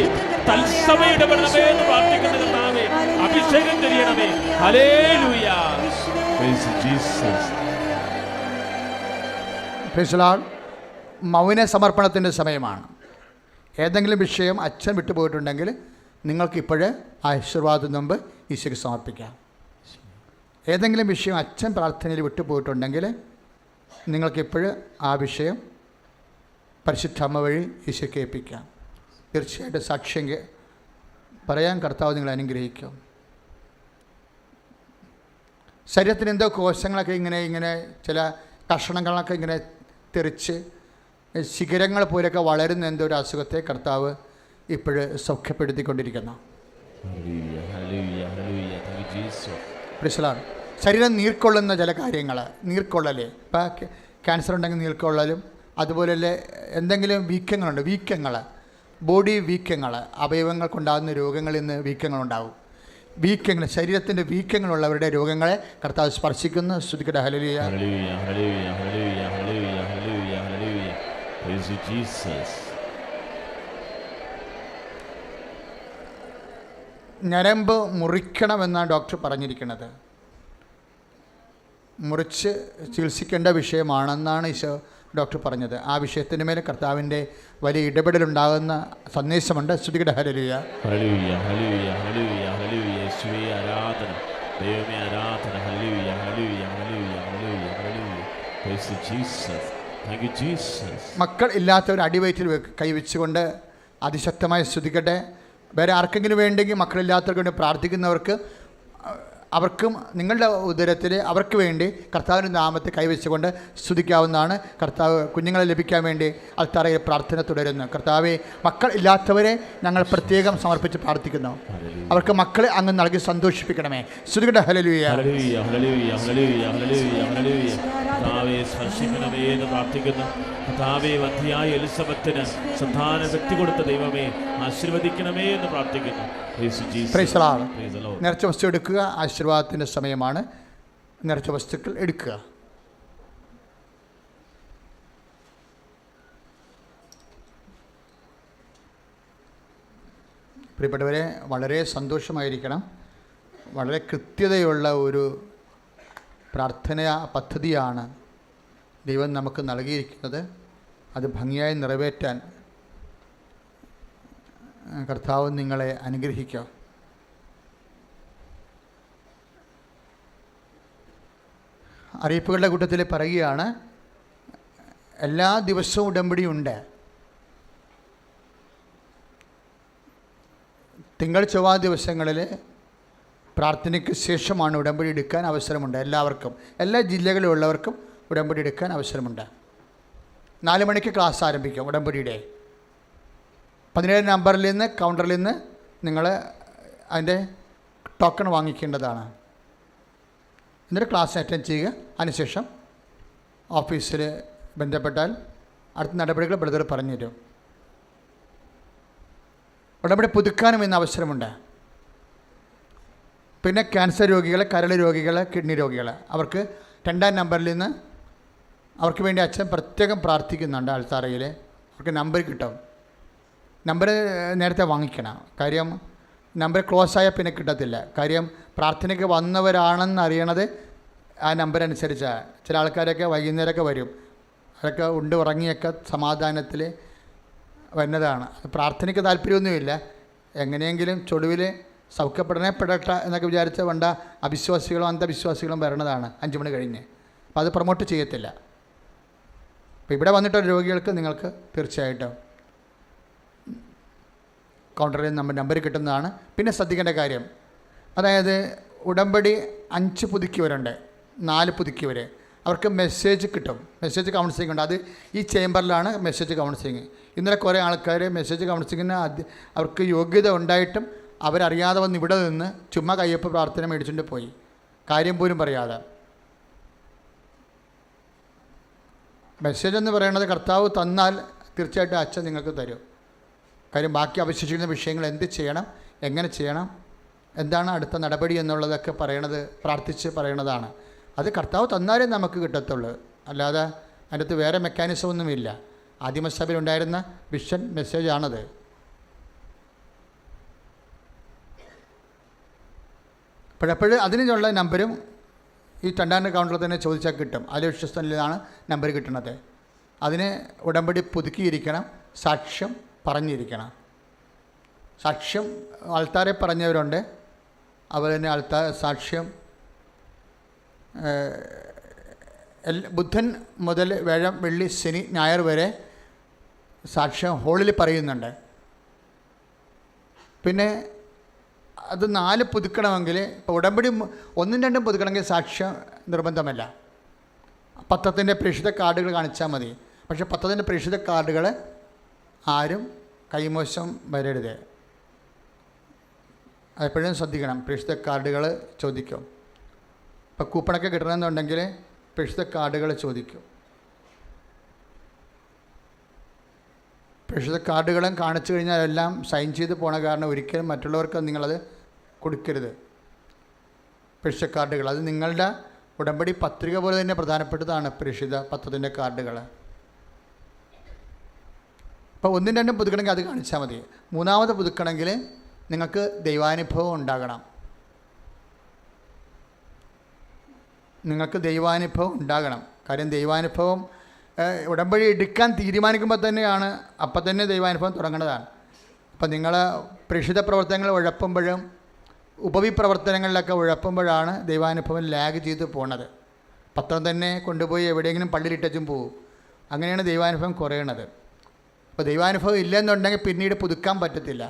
തത്സമയം ഇടപെടണമേ എന്ന് പ്രാർത്ഥിക്കുന്ന കർത്താവേ, അഭിഷേകം ചെയ്യണമേ. Hallelujah. Praise Jesus. Praise the Lord. മൗന സമർപ്പണത്തിൻ്റെ സമയമാണ്. ഏതെങ്കിലും വിഷയം അച്ഛൻ വിട്ടുപോയിട്ടുണ്ടെങ്കിൽ നിങ്ങൾക്കിപ്പോഴേ ആശീർവാദം മുമ്പ് ഈശോയ്ക്ക് സമർപ്പിക്കാം. ഏതെങ്കിലും വിഷയം അച്ഛൻ പ്രാർത്ഥനയിൽ വിട്ടുപോയിട്ടുണ്ടെങ്കിൽ നിങ്ങൾക്കിപ്പോഴും ആ വിഷയം പരിശുദ്ധ അമ്മ വഴി ഈശോയ്ക്ക് ഏൽപ്പിക്കാം. തീർച്ചയായിട്ടും സാക്ഷ്യം പറയാൻ കർത്താവ് നിങ്ങളെ അനുഗ്രഹിക്കും. ശരീരത്തിന് എന്തോ കോശങ്ങളൊക്കെ ഇങ്ങനെ ചില കഷണങ്ങളൊക്കെ ഇങ്ങനെ തെറിച്ച് ശിഖരങ്ങൾ പോലൊക്കെ വളരുന്ന എന്തോ ഒരു അസുഖത്തെ കർത്താവ് ഇപ്പോഴും സൗഖ്യപ്പെടുത്തിക്കൊണ്ടിരിക്കുന്നു. പ്രശ്നമാണ് ശരീരം നീർക്കൊള്ളുന്ന ചില കാര്യങ്ങൾ, നീർക്കൊള്ളൽ, ഇപ്പോൾ ക്യാൻസർ ഉണ്ടെങ്കിൽ നീർക്കൊള്ളലും, അതുപോലെ എന്തെങ്കിലും വീക്കങ്ങൾ, ബോഡി വീക്കങ്ങൾ, അവയവങ്ങൾക്കുണ്ടാകുന്ന രോഗങ്ങളിൽ നിന്ന് വീക്കങ്ങളുണ്ടാവും. വീക്കങ്ങൾ, ശരീരത്തിൻ്റെ വീക്കങ്ങളുള്ളവരുടെ രോഗങ്ങളെ കർത്താവ് സ്പർശിക്കുന്നു. സ്തുതിക്കട്ടെ. ഹല്ലേലൂയ. ഞരമ്പ് മുറിക്കണമെന്നാണ് ഡോക്ടർ പറഞ്ഞിരിക്കുന്നത്. മുറിച്ച് ചികിത്സിക്കേണ്ട വിഷയമാണെന്നാണ് ഈശോ ഡോക്ടർ പറഞ്ഞത്. ആ വിഷയത്തിന് മേലെ കർത്താവിൻ്റെ വലിയ ഇടപെടലുണ്ടാകുന്ന സന്ദേശമുണ്ട്. സ്തുതിക്കട്ടെ. Hallelujah. Hallelujah. Hallelujah. Hallelujah. Hallelujah. യേശുവേ ആരാധന, ദൈവമേ ആരാധന. Hallelujah. Hallelujah. Hallelujah. Hallelujah. Hallelujah. Praise Jesus. Thank you Jesus. മക്കൾ ഇല്ലാത്തവർ അടിവയറ്റിൽ കൈവച്ചുകൊണ്ട് അതിശക്തമായി സ്തുതിക്കട്ടെ. വേറെ ആർക്കെങ്കിലും വേണ്ടെങ്കിൽ മക്കളില്ലാത്തവർക്ക് വേണ്ടി പ്രാർത്ഥിക്കുന്നവർക്ക് അവർക്കും നിങ്ങളുടെ ഉദരത്തിൽ അവർക്ക് വേണ്ടി കർത്താവിൻ്റെ നാമത്തെ കൈവച്ചുകൊണ്ട് സ്തുതിക്കാവുന്നതാണ്. കർത്താവ് കുഞ്ഞുങ്ങളെ ലഭിക്കാൻ വേണ്ടി അൽത്താറയിൽ പ്രാർത്ഥന തുടരുന്നു. കർത്താവെ, മക്കൾ ഇല്ലാത്തവരെ ഞങ്ങൾ പ്രത്യേകം സമർപ്പിച്ച് പ്രാർത്ഥിക്കുന്നു. അവർക്ക് മക്കളെ അങ്ങ് നൽകി സന്തോഷിപ്പിക്കണമേ. സ്തുതിക്കട്ടെ. Hallelujah. Hallelujah. Hallelujah. Hallelujah. Hallelujah. Hallelujah. കർത്താവേ, സ്പർശിക്കണമേ എന്ന് പ്രാർത്ഥിക്കുന്നു. കർത്താവേ, വന്ധ്യയായ എലിസബത്തിന് സന്താന ശക്തി കൊടുത്ത ദൈവമേ ആശീർവദിക്കണമേ എന്ന് പ്രാർത്ഥിക്കുന്നു. നേർച്ച വസ്തു എടുക്കുക. ആശീർവാദത്തിൻ്റെ സമയമാണ്. നിറച്ച വസ്തുക്കൾ എടുക്കുക. പ്രിയപ്പെട്ടവരെ, വളരെ സന്തോഷമായിരിക്കണം. വളരെ കൃത്യതയുള്ള ഒരു പ്രാർത്ഥനാ പദ്ധതിയാണ് ദൈവം നമുക്ക് നൽകിയിരിക്കുന്നത്. അത് ഭംഗിയായി നിറവേറ്റാൻ കർത്താവ് നിങ്ങളെ അനുഗ്രഹിക്കുക. അറിയിപ്പുകളുടെ കൂട്ടത്തിൽ പറയുകയാണ്, എല്ലാ ദിവസവും ഉടമ്പടിയുണ്ട്. തിങ്കൾ ചൊവ്വ ദിവസങ്ങളിൽ പ്രാർത്ഥനയ്ക്ക് ശേഷമാണ് ഉടമ്പടി എടുക്കാൻ അവസരമുണ്ട്. എല്ലാവർക്കും, എല്ലാ ജില്ലകളിലുള്ളവർക്കും ഉടമ്പടി എടുക്കാൻ അവസരമുണ്ട്. 4 മണിക്ക് ക്ലാസ് ആരംഭിക്കും ഉടമ്പടിയുടെ. 17 നമ്പറിൽ നിന്ന് കൗണ്ടറിൽ നിന്ന് നിങ്ങൾ അതിൻ്റെ ടോക്കൺ വാങ്ങിക്കേണ്ടതാണ്. എന്നിട്ട് ക്ലാസ് അറ്റൻഡ് ചെയ്യുക. അതിനുശേഷം ഓഫീസിൽ ബന്ധപ്പെട്ടാൽ അടുത്ത നടപടികൾ ബ്രദർ പറഞ്ഞു തരും. ഉടമ്പടി പുതുക്കാനും ഇന്ന് അവസരമുണ്ട്. പിന്നെ ക്യാൻസർ രോഗികൾ, കരൾ രോഗികൾ, കിഡ്നി രോഗികൾ, അവർക്ക് 2-ാം നമ്പറിൽ നിന്ന് അവർക്ക് വേണ്ടി അച്ഛൻ പ്രത്യേകം പ്രാർത്ഥിക്കുന്നുണ്ട്. ആൾത്താറയിൽ അവർക്ക് നമ്പർ കിട്ടും. നമ്പർ നേരത്തെ വാങ്ങിക്കണം. കാര്യം നമ്പർ ക്ലോസ് ആയാൽ പിന്നെ കിട്ടത്തില്ല. കാര്യം പ്രാർത്ഥനയ്ക്ക് വന്നവരാണെന്ന് അറിയണത് ആ നമ്പർ അനുസരിച്ചാണ്. ചില ആൾക്കാരൊക്കെ വൈകുന്നേരമൊക്കെ വരും. അതൊക്കെ ഉറങ്ങിയൊക്കെ സമാധാനത്തിൽ വരുന്നതാണ്. പ്രാർത്ഥനയ്ക്ക് താല്പര്യമൊന്നുമില്ല. എങ്ങനെയെങ്കിലും ചൊടുവിൽ സൗഖ്യപ്പെടട്ടെ എന്നൊക്കെ വിചാരിച്ച വേണ്ട അവിശ്വാസികളും അന്ധവിശ്വാസികളും വരണതാണ് 5 മണി കഴിഞ്ഞ്. അപ്പോൾ അത് പ്രൊമോട്ട് ചെയ്യത്തില്ല. അപ്പോൾ ഇവിടെ വന്നിട്ടുള്ള രോഗികൾക്ക് നിങ്ങൾക്ക് തീർച്ചയായിട്ടും കൗണ്ടറിൽ നമ്പർ കിട്ടുന്നതാണ്. പിന്നെ ശ്രദ്ധിക്കേണ്ട കാര്യം, അതായത് ഉടമ്പടി 5 പുതുക്കിയവരുണ്ട്, 4 പുതുക്കിയവർ, അവർക്ക് മെസ്സേജ് കിട്ടും. മെസ്സേജ് കൗൺസിലിംഗ് ഉണ്ട്. അത് ഈ ചേംബറിലാണ് മെസ്സേജ് കൗൺസിലിംഗ്. ഇന്നലെ കുറേ ആൾക്കാർ മെസ്സേജ് കൗൺസിലിങ്ങിന് അവർക്ക് യോഗ്യത ഉണ്ടായിട്ടും അവരറിയാതെ വന്ന് ഇവിടെ നിന്ന് ചുമ്മാ കയ്യൊപ്പ് പ്രാർത്ഥന മേടിച്ചുകൊണ്ട് പോയി, കാര്യം പോലും പറയാതെ. മെസ്സേജ് എന്ന് പറയുന്നത് കർത്താവ് തന്നാൽ തീർച്ചയായിട്ടും അച്ഛൻ നിങ്ങൾക്ക് തരും. കാര്യം ബാക്കി അവശേഷിക്കുന്ന വിഷയങ്ങൾ എന്ത് ചെയ്യണം, എങ്ങനെ ചെയ്യണം, എന്താണ് അടുത്ത നടപടി എന്നുള്ളതൊക്കെ പ്രാർത്ഥിച്ച് പറയണതാണ്. അത് കർത്താവ് തന്നാലേ നമുക്ക് കിട്ടത്തുള്ളൂ. അല്ലാതെ അതിനകത്ത് വേറെ മെക്കാനിസം ഒന്നുമില്ല. ആദിമസഭയിൽ ഉണ്ടായിരുന്ന വിഷൻ മെസ്സേജാണത്. അപ്പോഴപ്പോഴും അതിനുള്ള നമ്പരും ഈ 2-ാം കൗണ്ടറിൽ തന്നെ ചോദിച്ചാൽ കിട്ടും. അതിൽ വിശ്വസ്തനിലാണ് നമ്പർ കിട്ടുന്നത്. അതിന് ഉടമ്പടി പുതുക്കിയിരിക്കണം, സാക്ഷ്യം പറഞ്ഞിരിക്കണം. സാക്ഷ്യം ആൾത്താരെ പറഞ്ഞവരുണ്ട്. അതുപോലെ തന്നെ സാക്ഷ്യം ബുധൻ മുതൽ വ്യാഴം, വെള്ളി, ശനി, ഞായർ വരെ സാക്ഷ്യം ഹോളിൽ പറയുന്നുണ്ട്. പിന്നെ അത് 4 പുതുക്കണമെങ്കിൽ, ഇപ്പോൾ ഉടമ്പടി 1-2 പുതുക്കണമെങ്കിൽ സാക്ഷ്യം നിർബന്ധമല്ല. പത്രത്തിൻ്റെ പ്രേക്ഷിത കാർഡുകൾ കാണിച്ചാൽ മതി. പക്ഷേ പത്രത്തിൻ്റെ പ്രേക്ഷിത കാർഡുകൾ ആരും കൈമോശം വരരുത്. അതെപ്പോഴും ശ്രദ്ധിക്കണം. പ്രേക്ഷിത കാർഡുകൾ ചോദിക്കും. ഇപ്പോൾ കൂപ്പണൊക്കെ കിട്ടണമെന്നുണ്ടെങ്കിൽ പ്രേക്ഷിത കാർഡുകൾ ചോദിക്കും. പ്രേക്ഷിത കാർഡുകളും കാണിച്ചു കഴിഞ്ഞാൽ എല്ലാം സൈൻ ചെയ്ത് പോണ കാരണം ഒരിക്കലും മറ്റുള്ളവർക്ക് നിങ്ങളത് കൊടുക്കരുത്. പ്രേക്ഷിത കാർഡുകൾ അത് നിങ്ങളുടെ ഉടമ്പടി പത്രിക പോലെ തന്നെ പ്രധാനപ്പെട്ടതാണ്. പ്രേക്ഷിത പത്രത്തിൻ്റെ കാർഡുകൾ. അപ്പോൾ 1-2 പുതുക്കണമെങ്കിൽ അത് കാണിച്ചാൽ മതി. 3-ാമത് പുതുക്കണമെങ്കിൽ നിങ്ങൾക്ക് ദൈവാനുഭവം ഉണ്ടാകണം. നിങ്ങൾക്ക് ദൈവാനുഭവം ഉണ്ടാകണം. കാര്യം ദൈവാനുഭവം ഉടമ്പടി എടുക്കാൻ തീരുമാനിക്കുമ്പോൾ തന്നെയാണ്, അപ്പം തന്നെ ദൈവാനുഭവം തുടങ്ങുന്നതാണ്. അപ്പം നിങ്ങൾ പ്രേക്ഷിത പ്രവർത്തനങ്ങൾ ഉഴപ്പുമ്പോഴും ഉപവിപ്രവർത്തനങ്ങളിലൊക്കെ ഉഴപ്പുമ്പോഴാണ് ദൈവാനുഭവം ലാഗ് ചെയ്ത് പോണത്. പത്രം തന്നെ കൊണ്ടുപോയി എവിടെയെങ്കിലും പള്ളിയിലിട്ടും പോകും. അങ്ങനെയാണ് ദൈവാനുഭവം കുറയണത്. അപ്പോൾ ദൈവാനുഭവം ഇല്ലെന്നുണ്ടെങ്കിൽ പിന്നീട് പുതുക്കാൻ പറ്റത്തില്ല.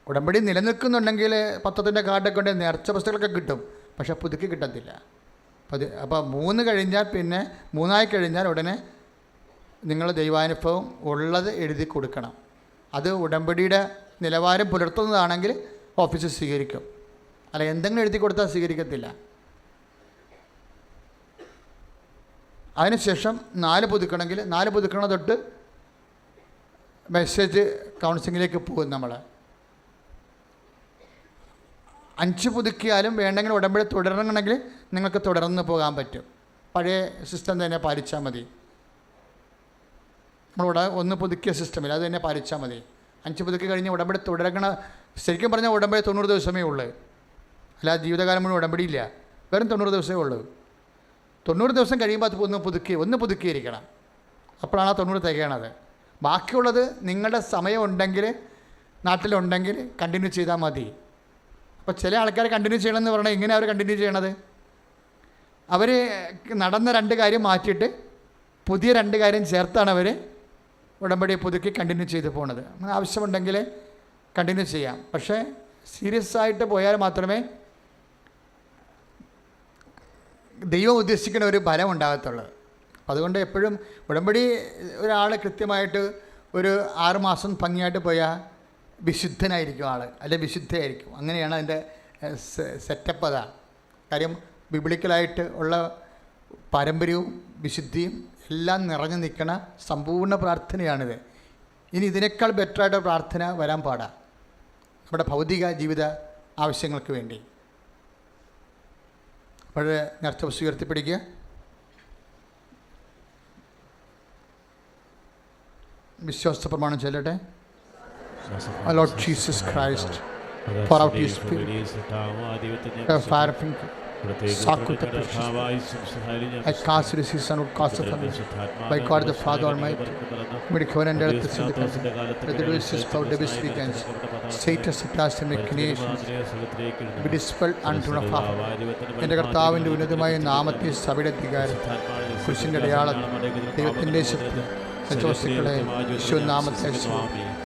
ഉടമ്പടി നിലനിൽക്കുന്നുണ്ടെങ്കിൽ പത്രത്തിൻ്റെ കാർഡൊക്കെ കൊണ്ട് നേർച്ച പുസ്തകങ്ങളൊക്കെ കിട്ടും. പക്ഷേ പുതുക്കി കിട്ടത്തില്ല. അപ്പോൾ 3 കഴിഞ്ഞാൽ പിന്നെ 3-ആയി കഴിഞ്ഞാൽ ഉടനെ നിങ്ങൾ ദൈവാനുഭവം ഉള്ളത് എഴുതി കൊടുക്കണം. അത് ഉടമ്പടിയുടെ നിലവാരം പുലർത്തുന്നതാണെങ്കിൽ ഓഫീസിൽ സ്വീകരിക്കും. അല്ല എന്തെങ്കിലും എഴുതി കൊടുത്താൽ സ്വീകരിക്കത്തില്ല. അതിനുശേഷം 4 പുതുക്കണമെങ്കിൽ 4 പുതുക്കണ തൊട്ട് മെസ്സേജ് കൗൺസിലിങ്ങിലേക്ക് പോകും. നമ്മൾ 5 പുതുക്കിയാലും വേണ്ടെങ്കിൽ ഉടമ്പടി തുടരണമെങ്കിൽ നിങ്ങൾക്ക് തുടർന്ന് പോകാൻ പറ്റും. പഴയ സിസ്റ്റം തന്നെ പാലിച്ചാൽ മതി. നമ്മളിവിടെ 1 പുതുക്കിയ സിസ്റ്റമില്ല, അത് തന്നെ പാലിച്ചാൽ മതി. 5 പുതുക്കി കഴിഞ്ഞ് ഉടമ്പടി തുടരണ. ശരിക്കും പറഞ്ഞാൽ ഉടമ്പടി 90 ദിവസമേ ഉള്ളൂ. അല്ലാതെ ജീവിതകാലം മുഴുവൻ ഉടമ്പടിയില്ല, വെറും 90 ദിവസമേ ഉള്ളൂ. 90 ദിവസം കഴിയുമ്പോൾ അത് ഒന്ന് പുതുക്കിയിരിക്കണം. അപ്പോഴാണ് ആ 90 തികയണത്. ബാക്കിയുള്ളത് നിങ്ങളുടെ സമയം ഉണ്ടെങ്കിൽ, നാട്ടിലുണ്ടെങ്കിൽ കണ്ടിന്യൂ ചെയ്താൽ മതി. അപ്പോൾ ചില ആൾക്കാർ കണ്ടിന്യൂ ചെയ്യണമെന്ന് പറഞ്ഞാൽ എങ്ങനെയാണ് അവർ കണ്ടിന്യൂ ചെയ്യണത്? അവർ നടന്ന 2 കാര്യം മാറ്റിയിട്ട് പുതിയ 2 കാര്യം ചേർത്താണ് അവർ ഉടമ്പടി പുതുക്കി കണ്ടിന്യൂ ചെയ്ത് പോണത്. അങ്ങനെ ആവശ്യമുണ്ടെങ്കിൽ കണ്ടിന്യൂ ചെയ്യാം. പക്ഷേ സീരിയസ് ആയിട്ട് പോയാൽ മാത്രമേ ദൈവം ഉദ്ദേശിക്കുന്ന ഒരു ഫലം ഉണ്ടാകത്തുള്ളൂ. അതുകൊണ്ട് എപ്പോഴും ഉടമ്പടി ഒരാൾ കൃത്യമായിട്ട് ഒരു 6 മാസം ഭംഗിയായിട്ട് പോയാൽ വിശുദ്ധനായിരിക്കും ആൾ, അല്ലെ വിശുദ്ധയായിരിക്കും. അങ്ങനെയാണ് അതിൻ്റെ സെറ്റപ്പ്. അതാണ് കാര്യം. ബിബ്ലിക്കലായിട്ട് ഉള്ള പാരമ്പര്യവും വിശുദ്ധിയും എല്ലാം നിറഞ്ഞു നിൽക്കുന്ന സമ്പൂർണ്ണ പ്രാർത്ഥനയാണിത്. ഇനി ഇതിനേക്കാൾ ബെറ്ററായിട്ട് പ്രാർത്ഥന വരാൻ പാടാം നമ്മുടെ ഭൗതിക ജീവിത ആവശ്യങ്ങൾക്ക് വേണ്ടി. അപ്പോൾ നേർച്ച പുസ്തകം ഉയർത്തിപ്പിടിക്കുക. വിശ്വാസ പ്രമാണം ചൊല്ലട്ടെ. Lord Jesus Christ, pour out your spirit, fire from I cast this season of cast of me by God the Father Almighty. May heaven and earth let the wishes of the best weekends Satan supplies and machinations be dispelled unto the Father. എൻ്റെ കർത്താവിൻ്റെ ഉന്നതമായ നാമത്തെ സഭയുടെ അധികാരം കുരിശിൻ്റെ അടയാളം ദൈവത്തിൻ്റെ ശക്തി വിശ്വാസികളെ യേശുനാമത്തെ